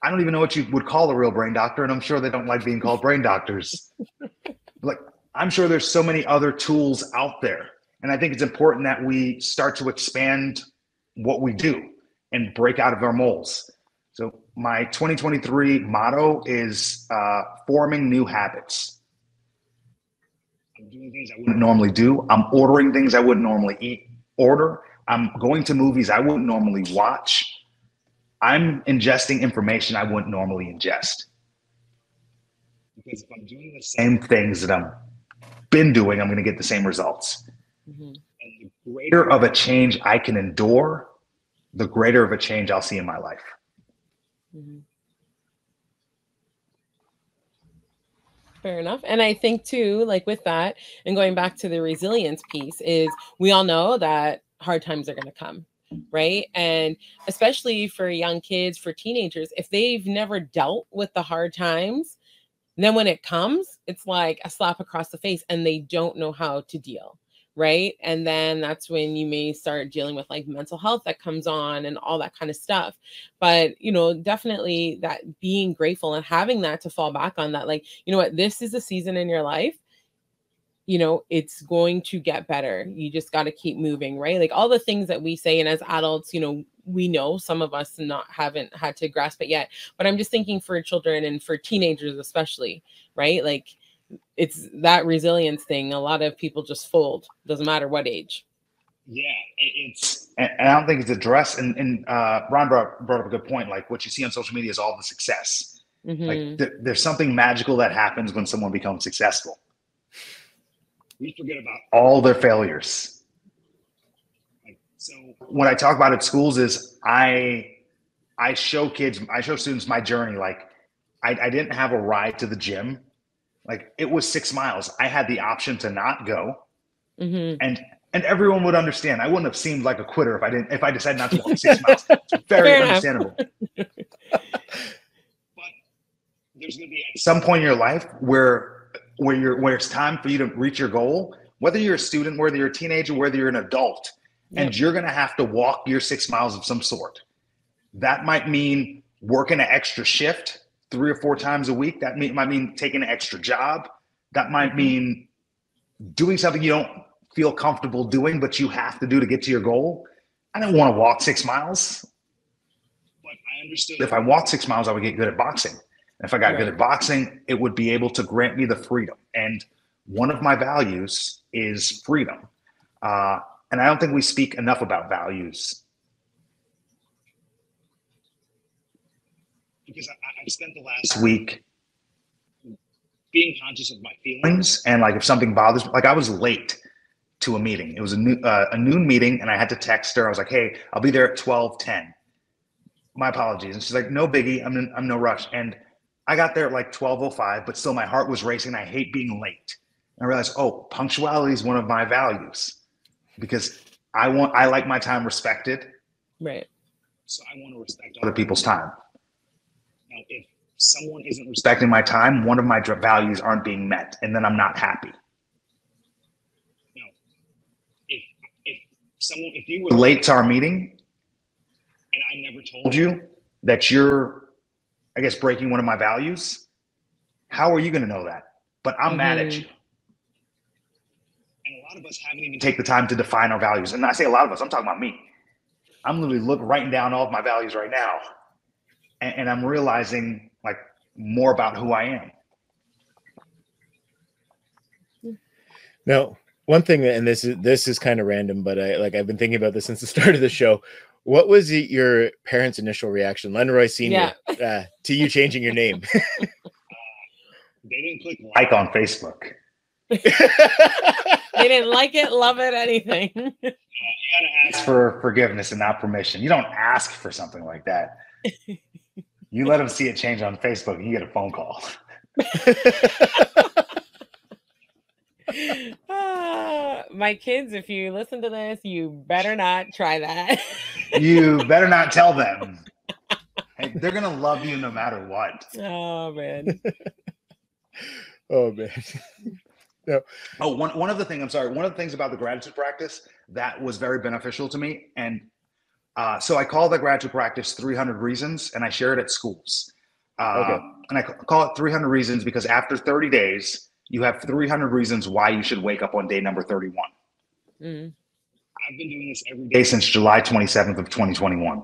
I don't even know what you would call a real brain doctor, and I'm sure they don't like being called brain doctors. Like, I'm sure there's so many other tools out there, and I think it's important that we start to expand what we do and break out of our molds. So my 2023 motto is forming new habits. I'm doing things I wouldn't normally do. I'm ordering things I wouldn't normally order. I'm going to movies I wouldn't normally watch. I'm ingesting information I wouldn't normally ingest. Because if I'm doing the same things that I've been doing, I'm going to get the same results. Mm-hmm. And the greater of a change I can endure, the greater of a change I'll see in my life. Mm-hmm. Fair enough. And I think too, like with that, and going back to the resilience piece, is we all know that hard times are going to come, right? And especially for young kids, for teenagers, if they've never dealt with the hard times, then when it comes, it's like a slap across the face and they don't know how to deal. Right. And then that's when you may start dealing with like mental health that comes on and all that kind of stuff. But, you know, definitely that being grateful and having that to fall back on, that, like, you know what, this is a season in your life, you know, it's going to get better. You just got to keep moving, right? Like all the things that we say, and as adults, you know, we know, some of us haven't had to grasp it yet, but I'm just thinking for children and for teenagers, especially, right? Like, it's that resilience thing. A lot of people just fold, doesn't matter what age. Yeah, and I don't think it's addressed. And Ron brought up a good point. Like what you see on social media is all the success. Mm-hmm. Like there's something magical that happens when someone becomes successful. We forget about all their failures. So what I talk about at schools is I show students my journey. Like I didn't have a ride to the gym. Like it was 6 miles. I had the option to not go, mm-hmm. and everyone would understand. I wouldn't have seemed like a quitter if I decided not to walk 6 miles. It's very understandable. But there's going to be at some point in your life where it's time for you to reach your goal. Whether you're a student, whether you're a teenager, whether you're an adult, and you're going to have to walk your 6 miles of some sort. That might mean working an extra shift 3 or 4 times a week. That might mean taking an extra job. That might mean doing something you don't feel comfortable doing, but you have to do to get to your goal. I don't want to walk 6 miles, but I understood if I walked 6 miles, I would get good at boxing. And if I got good at boxing, it would be able to grant me the freedom. And one of my values is freedom. And I don't think we speak enough about values. Because I've spent the last week being conscious of my feelings, and like if something bothers me, like I was late to a meeting. It was a noon meeting, and I had to text her. I was like, "Hey, I'll be there at 12:10. My apologies." And she's like, "No biggie. I'm no rush." And I got there at like 12:05, but still my heart was racing. I hate being late. And I realized, punctuality is one of my values because I like my time respected. Right. So I want to respect other people's time. Now, if someone isn't respecting my time, one of my values aren't being met, and then I'm not happy. Now, if you were late to our meeting, and I never told you that you're, I guess, breaking one of my values, how are you going to know that? But I'm mad at you. And a lot of us haven't even taken the time to define our values. And I say a lot of us, I'm talking about me. I'm literally writing down all of my values right now. And I'm realizing like more about who I am. Now, one thing, and this is kind of random, but I've been thinking about this since the start of the show. What was your parents' initial reaction, Lenroy Sr., to you changing your name? They didn't click like on Facebook. They didn't like it, love it, anything. You gotta ask for forgiveness and not permission. You don't ask for something like that. You let them see it change on Facebook, and you get a phone call. My kids, if you listen to this, you better not try that. You better not tell them. Hey, they're gonna love you no matter what. Oh man. Oh man. No. Oh, one of the things about the gratitude practice that was very beneficial to me, and so I call the gratitude practice 300 Reasons, and I share it at schools. And I call it 300 Reasons because after 30 days, you have 300 reasons why you should wake up on day number 31. Mm-hmm. I've been doing this every day since July 27th of 2021.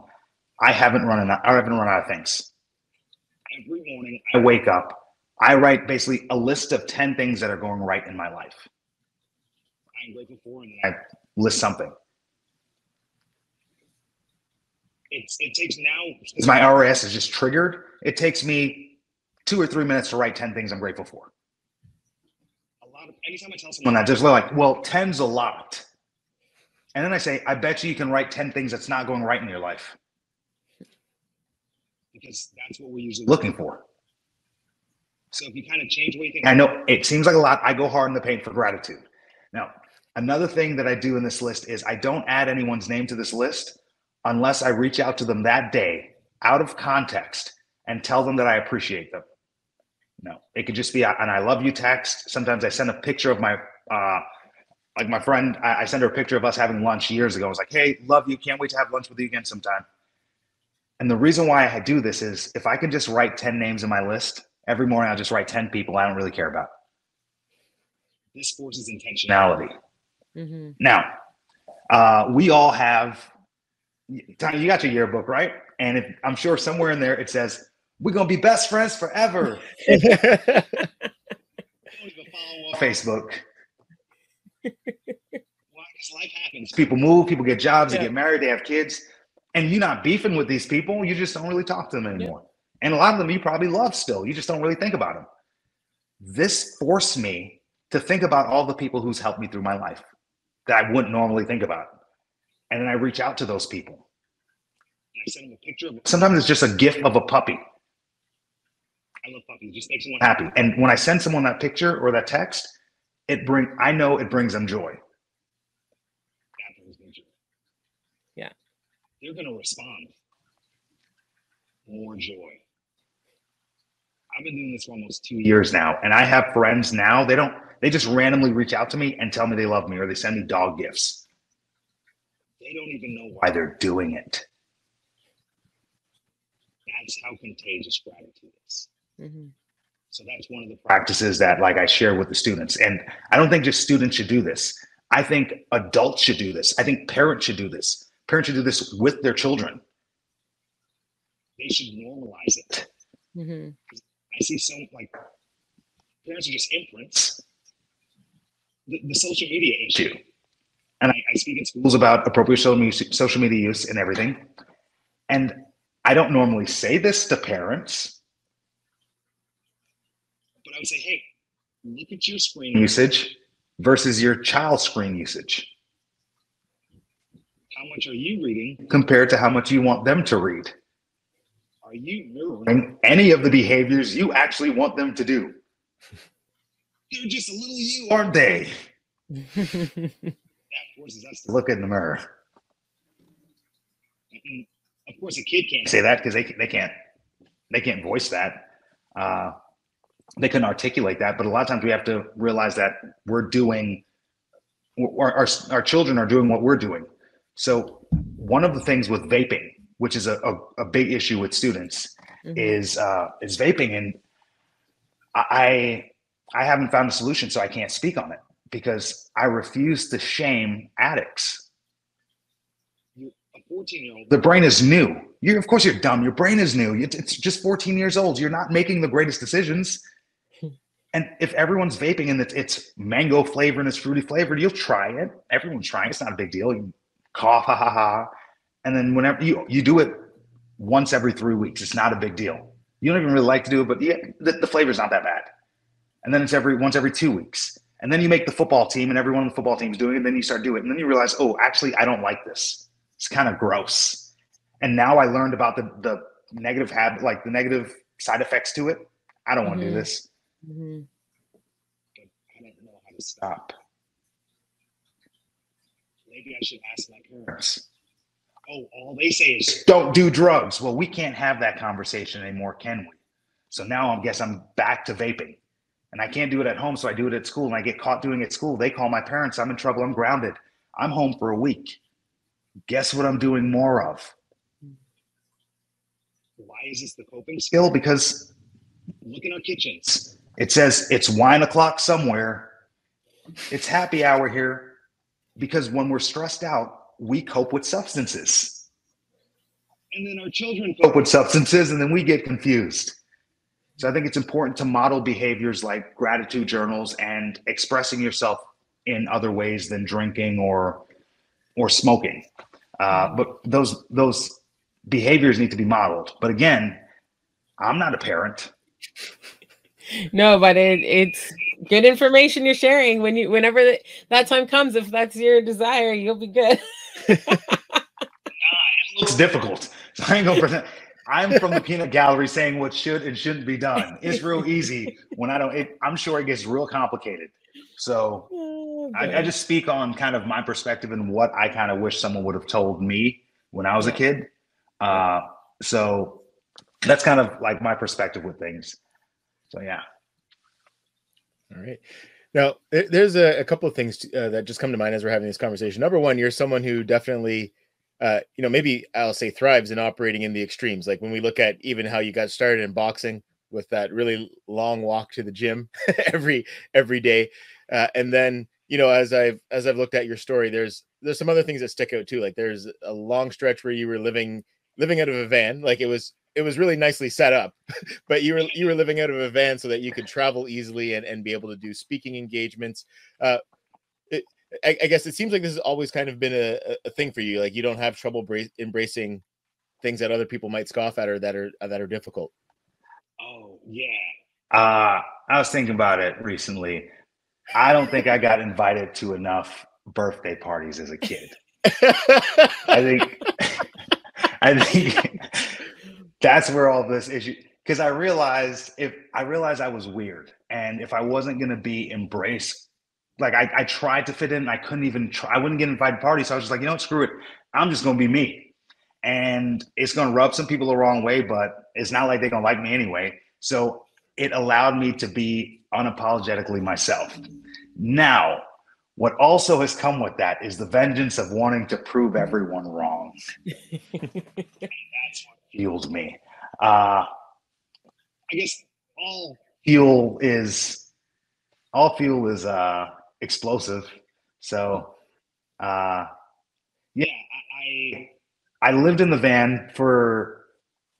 I haven't run out of things. Every morning I wake up, I write basically a list of 10 things that are going right in my life. I'm grateful for, and then I list something. It takes now, since my RS is just triggered, it takes me 2 or 3 minutes to write 10 things I'm grateful for. Anytime I tell someone that, they're like, well, 10's a lot. And then I say, I bet you can write 10 things that's not going right in your life. Because that's what we're usually looking for. So if you kind of change the way you think, I know it seems like a lot. I go hard in the paint for gratitude. Now, another thing that I do in this list is I don't add anyone's name to this list unless I reach out to them that day out of context and tell them that I appreciate them. No, it could just be an I love you text. Sometimes I send a picture of my, like my friend, I sent her a picture of us having lunch years ago. I was like, hey, love you. Can't wait to have lunch with you again sometime. And the reason why I do this is if I can just write 10 names in my list, every morning I'll just write 10 people I don't really care about. This forces intentionality. Mm-hmm. Now, we all have, Tony, you got your yearbook, right? And I'm sure somewhere in there it says, we're going to be best friends forever. I don't even follow on Facebook. Well, life happens. People move, people get jobs, they get married, they have kids. And you're not beefing with these people. You just don't really talk to them anymore. Yeah. And a lot of them you probably love still. You just don't really think about them. This forced me to think about all the people who's helped me through my life that I wouldn't normally think about. And then I reach out to those people. And I send them a picture of sometimes it's just a gif of a puppy. I love puppies. It just makes someone happy. And when I send someone that picture or that text, I know it brings them joy. That brings me joy. Yeah. They're going to respond. More joy. I've been doing this for almost 2 years now, and I have friends now. They just randomly reach out to me and tell me they love me, or they send me dog gifts. They don't even know why they're doing it. That's how contagious gratitude is. Mm-hmm. So that's one of the practices that I share with the students. And I don't think just students should do this. I think adults should do this. I think parents should do this. Parents should do this with their children. They should normalize it. Mm-hmm. I see some parents are just imprints. The social media issue. And I speak in schools about appropriate social media use and everything. And I don't normally say this to parents. But I would say, hey, look at your screen usage versus your child's screen usage. How much are you reading compared to how much you want them to read? Are you mirroring any of the behaviors you actually want them to do? They're just a little you, aren't they? That forces us to look in the mirror. And of course, a kid can't say that because they can't voice that. They can articulate that, but a lot of times we have to realize that our children are doing what we're doing. So one of the things with vaping, which is a big issue with students, mm-hmm. is vaping. And I haven't found a solution, so I can't speak on it because I refuse to shame addicts. A 14-year-old, the brain is new. Of course you're dumb. Your brain is new. It's just 14 years old. You're not making the greatest decisions. And if everyone's vaping and it's mango flavor and it's fruity flavored, you'll try it. Everyone's trying. It's not a big deal. You cough, ha ha ha. And then whenever you do it once every 3 weeks, it's not a big deal. You don't even really like to do it, but the flavor's not that bad. And then it's once every 2 weeks. And then you make the football team and everyone on the football team is doing it. And then you start doing it. And then you realize, oh, actually, I don't like this. It's kind of gross. And now I learned about the negative habit, the negative side effects to it. I don't want to do this. Mm-hmm. But I don't know how to stop. Maybe I should ask my parents. Oh, all they say is don't do drugs. Well, we can't have that conversation anymore, can we? So now I guess I'm back to vaping. And I can't do it at home, so I do it at school. And I get caught doing it at school. They call my parents. I'm in trouble. I'm grounded. I'm home for a week. Guess what I'm doing more of? Why is this the coping skill? Because look in our kitchens. It says it's wine o'clock somewhere. It's happy hour here. because when we're stressed out, we cope with substances. And then our children cope with substances, and then we get confused. So I think it's important to model behaviors like gratitude journals and expressing yourself in other ways than drinking or smoking. But those behaviors need to be modeled. But again, I'm not a parent. No, but it's good information you're sharing. Whenever that time comes, if that's your desire, you'll be good. It looks difficult. So I ain't gonna pretend. I'm from the peanut gallery saying what should and shouldn't be done. It's real easy when I don't. I'm sure it gets real complicated. So I just speak on kind of my perspective and what I kind of wish someone would have told me when I was a kid. So that's kind of like my perspective with things. So yeah. All right. Now, there's a couple of things that just come to mind as we're having this conversation. Number one, you're someone who definitely, maybe I'll say thrives in operating in the extremes. Like when we look at even how you got started in boxing with that really long walk to the gym every day, and then as I've looked at your story, there's some other things that stick out too. Like there's a long stretch where you were living out of a van. Like it was really nicely set up, but you were living out of a van so that you could travel easily and be able to do speaking engagements. I guess it seems like this has always kind of been a thing for you. Like you don't have trouble embracing things that other people might scoff at or that are difficult. Oh yeah. I was thinking about it recently. I don't think I got invited to enough birthday parties as a kid. I think that's where all this issue, because I realized I was weird, and if I wasn't going to be embraced, like I tried to fit in, I couldn't even try. I wouldn't get invited to parties, so I was just like, screw it. I'm just going to be me, and it's going to rub some people the wrong way, but it's not like they're going to like me anyway. So it allowed me to be unapologetically myself. Now, what also has come with that is the vengeance of wanting to prove everyone wrong. And that's what fueled me. I guess all fuel is explosive. So, I lived in the van for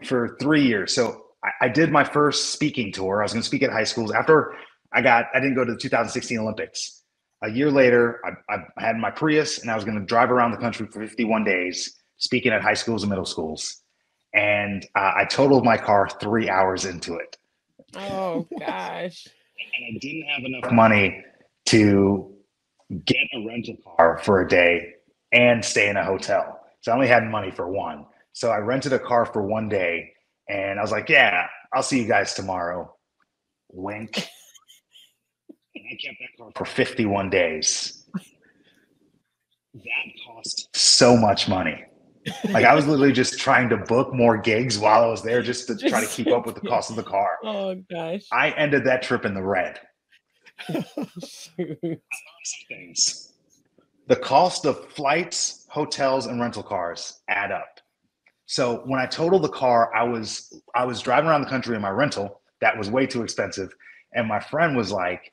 3 years. So I did my first speaking tour. I was going to speak at high schools. After I didn't go to the 2016 Olympics. A year later, I had my Prius, and I was going to drive around the country for 51 days, speaking at high schools and middle schools. And I totaled my car 3 hours into it. Oh, gosh. And I didn't have enough money to get a rental car for a day and stay in a hotel. So I only had money for one. So I rented a car for 1 day, and I was like, yeah, I'll see you guys tomorrow. Wink. And I kept that car for 51 days. That cost so much money. Like I was literally just trying to book more gigs while I was there just to try to keep up with the cost of the car. Oh, gosh. I ended that trip in the red. Shoot. Some things. The cost of flights, hotels, and rental cars add up. So when I totaled the car, I was driving around the country in my rental. That was way too expensive. And my friend was like,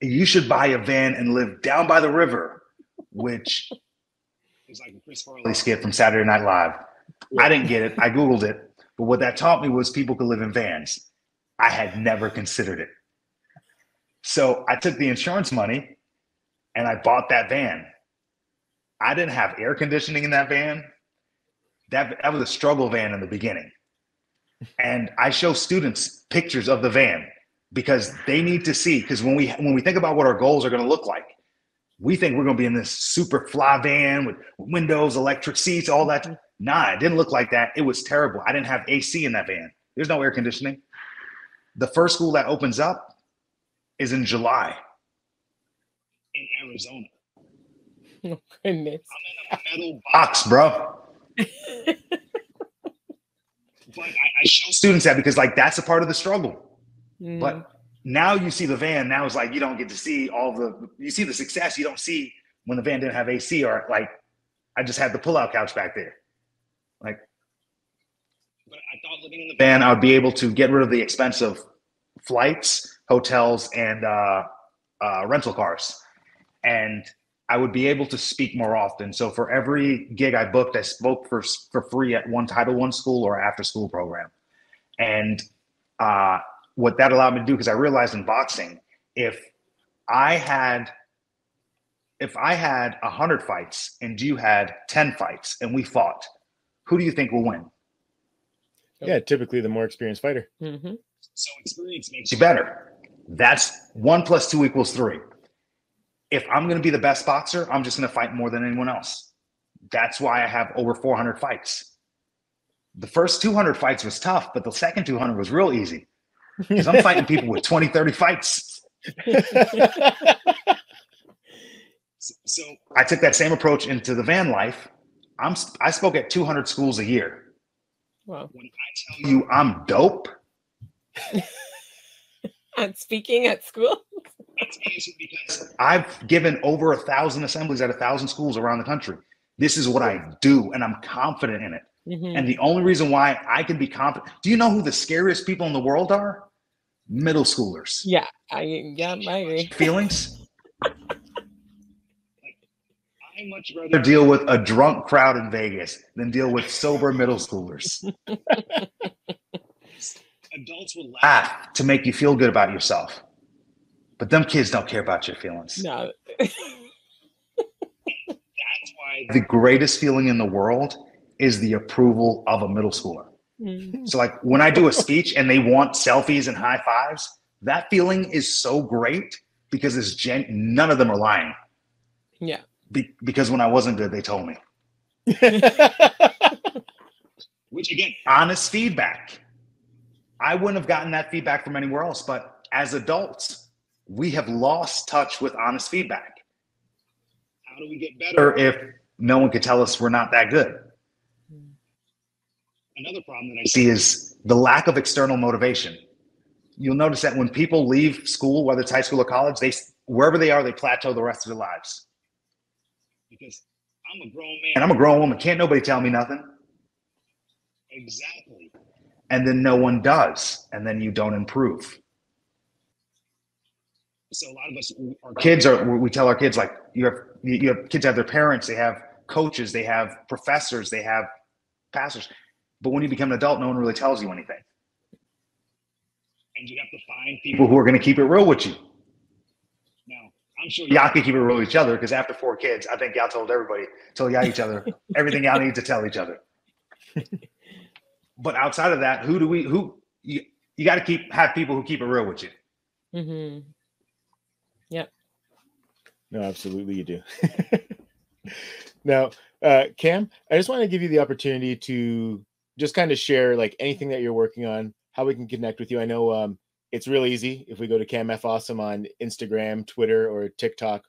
you should buy a van and live down by the river, which is like a Chris Farley skit from Saturday Night Live. I didn't get it. I Googled it. But what that taught me was people could live in vans. I had never considered it. So I took the insurance money and I bought that van. I didn't have air conditioning in that van. That was a struggle van in the beginning. And I show students pictures of the van because they need to see, because when we think about what our goals are going to look like, we think we're going to be in this super fly van with windows, electric seats, all that. Nah, it didn't look like that. It was terrible. I didn't have AC in that van. There's no air conditioning. The first school that opens up is in July in Arizona. Oh, goodness. I'm in a metal box, bro. But I show students that because like that's a part of the struggle. But now you see the van. Now it's like you don't get to see you see the success you don't see when the van didn't have AC, or like I just had the pull-out couch back there. Like, but I thought living in the van, I would be able to get rid of the expense of flights, hotels, and rental cars. And I would be able to speak more often. So for every gig I booked, I spoke for free at one Title I school or after school program. And what that allowed me to do, because I realized in boxing, if I had 100 fights and you had 10 fights and we fought, who do you think will win? Yeah, typically the more experienced fighter. Mm-hmm. So experience makes you better. That's 1 + 2 = 3. If I'm going to be the best boxer, I'm just going to fight more than anyone else. That's why I have over 400 fights. The first 200 fights was tough, but the second 200 was real easy because I'm fighting people with 20, 30 fights. So I took that same approach into the van life. I spoke at 200 schools a year. Wow. When I tell you I'm dope. And speaking at school? It's amazing because I've given over 1,000 assemblies at 1,000 schools around the country. This is what I do, and I'm confident in it. Mm-hmm. And the only reason why I can be confident, do you know who the scariest people in the world are? Middle schoolers. Yeah, I agree. Feelings? I much rather deal with a drunk crowd in Vegas than deal with sober middle schoolers. Adults will laugh to make you feel good about yourself. But them kids don't care about your feelings. No. That's why the greatest feeling in the world is the approval of a middle schooler. Mm-hmm. So like when I do a speech and they want selfies and high fives, that feeling is so great because it's none of them are lying. Yeah. Because when I wasn't good, they told me. Which again, honest feedback. I wouldn't have gotten that feedback from anywhere else, but as adults, we have lost touch with honest feedback. How do we get better if no one could tell us we're not that good? Another problem that I see is the lack of external motivation. You'll notice that when people leave school, whether it's high school or college, wherever they are, they plateau the rest of their lives. Because I'm a grown man and I'm a grown woman. Can't nobody tell me nothing? Exactly. And then no one does, and then you don't improve. So a lot of us, we tell our kids, like, you have kids have their parents, they have coaches, they have professors, they have pastors. But when you become an adult, no one really tells you anything. And you have to find people who are going to keep it real with you. Now, I'm sure y'all can keep it real with each other because after 4 kids, I think y'all told y'all each other everything y'all need to tell each other. But outside of that, you got to have people who keep it real with you. Mm-hmm. Yep. No, absolutely you do. Now, Cam, I just want to give you the opportunity to just kind of share like anything that you're working on, how we can connect with you. I know it's real easy. If we go to Cam F Awesome on Instagram, Twitter, or TikTok,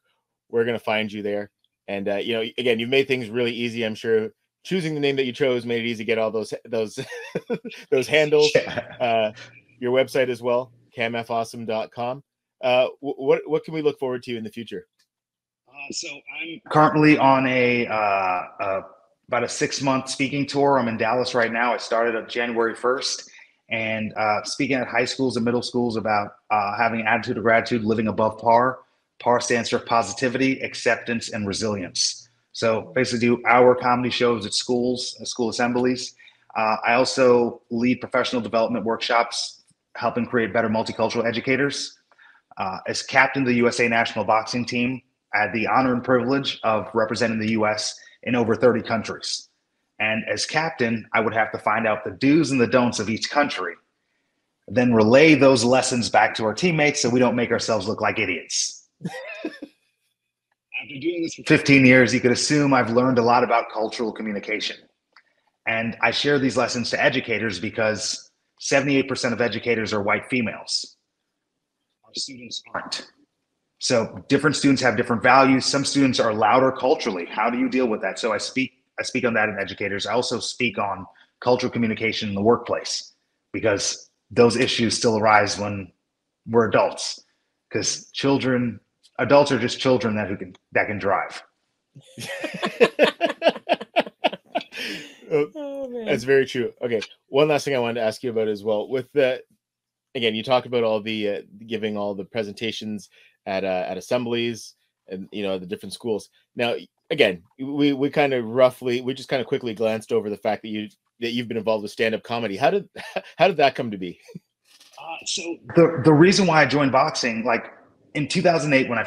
we're going to find you there. And, again, you've made things really easy. I'm sure choosing the name that you chose made it easy to get all those those handles. Your website as well, camfawesome.com. What can we look forward to in the future? So I'm currently on about a 6-month speaking tour. I'm in Dallas right now. I started on January 1st and speaking at high schools and middle schools about having an attitude of gratitude, living above par. PAR stands for positivity, acceptance, and resilience. So basically do hour comedy shows at schools, school assemblies. I also lead professional development workshops, helping create better multicultural educators. As captain of the USA national boxing team, I had the honor and privilege of representing the U.S. in over 30 countries. And as captain, I would have to find out the do's and the don'ts of each country, then relay those lessons back to our teammates so we don't make ourselves look like idiots. After doing this for 15 years, you could assume I've learned a lot about cultural communication. And I share these lessons to educators because 78% of educators are white females. Our students aren't. So different students have different values. Some students are louder culturally. How do you deal with that? So I speak on that in educators. I also speak on cultural communication in the workplace because those issues still arise when we're adults. Because adults are just children that can drive. That's very true. Okay, one last thing I wanted to ask you about as well. With again, you talked about all the giving all the presentations at assemblies, and the different schools. Now, again, we kind of quickly glanced over the fact that you've been involved with stand-up comedy. How did that come to be? So the reason why I joined boxing, like in 2008 when I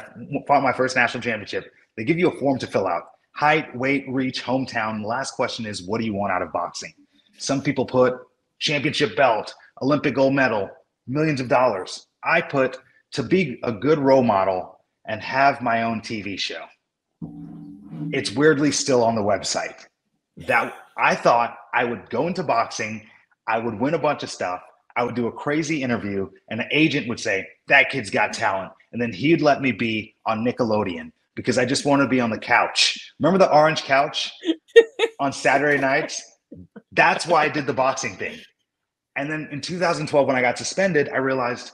fought my first national championship, they give you a form to fill out: height, weight, reach, hometown. The last question is, what do you want out of boxing? Some people put championship belt, Olympic gold medal, millions of dollars. I put to be a good role model and have my own TV show. It's weirdly still on the website. That I thought I would go into boxing, I would win a bunch of stuff, I would do a crazy interview, and an agent would say, that kid's got talent. And then he'd let me be on Nickelodeon because I just wanted to be on the couch. Remember the orange couch on Saturday nights? That's why I did the boxing thing. And then in 2012, when I got suspended, I realized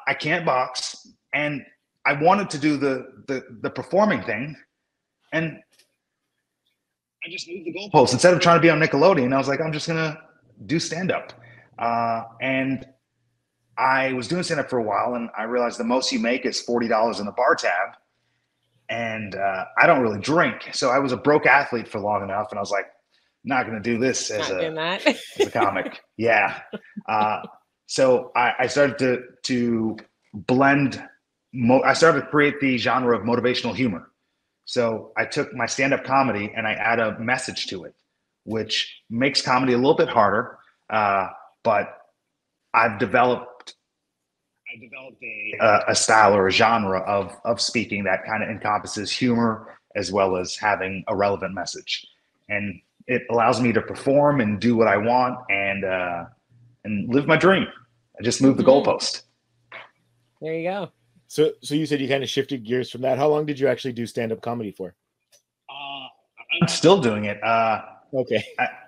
I can't box, and I wanted to do the performing thing, and I just moved the goalposts. Instead of trying to be on Nickelodeon, I was like, I'm just gonna do stand-up. And I was doing stand-up for a while, and I realized the most you make is $40 in the bar tab, and I don't really drink, so I was a broke athlete for long enough, and I was like, not gonna do this as a comic. Yeah. So I started to blend. I started to create the genre of motivational humor. So I took my stand-up comedy and I add a message to it, which makes comedy a little bit harder. But I've developed a style or a genre of speaking that kind of encompasses humor as well as having a relevant message, and it allows me to perform and do what I want and live my dream. I just moved the goalpost. There you go. So you said you kind of shifted gears from that. How long did you actually do stand-up comedy for? I'm still doing it. Okay.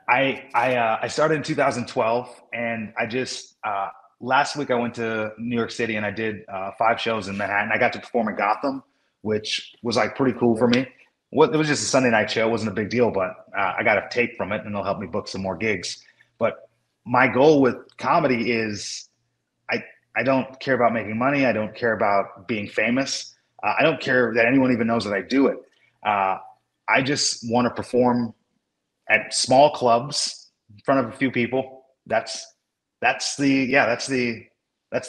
I started in 2012, and I just last week I went to New York City and I did 5 shows in Manhattan. I got to perform in Gotham, which was like pretty cool for me. It was just a Sunday night show. It wasn't a big deal, but I got a tape from it, and it'll help me book some more gigs. But my goal with comedy is I don't care about making money. I don't care about being famous. I don't care that anyone even knows that I do it. I just want to perform at small clubs in front of a few people. That's the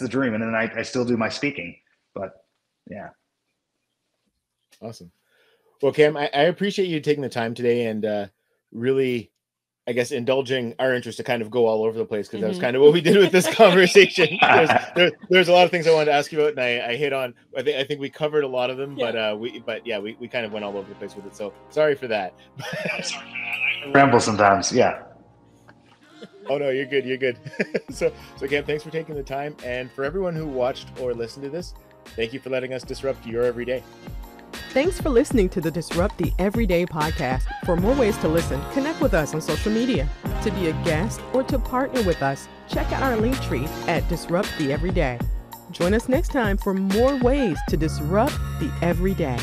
dream. And then I still do my speaking, but yeah. Awesome. Well, Cam, I appreciate you taking the time today and really, I guess, indulging our interest to kind of go all over the place, because that was kind of what we did with this conversation. There's a lot of things I wanted to ask you about, and I hit on. I think we covered a lot of them, yeah. we kind of went all over the place with it. So sorry for that. I'm sorry for that. I ramble sometimes. Yeah. Oh no, you're good. You're good. So Cam, thanks for taking the time, and for everyone who watched or listened to this, thank you for letting us disrupt your everyday. Thanks for listening to the Disrupt the Everyday podcast. For more ways to listen, connect with us on social media. To be a guest or to partner with us, check out our link tree at Disrupt the Everyday. Join us next time for more ways to disrupt the everyday.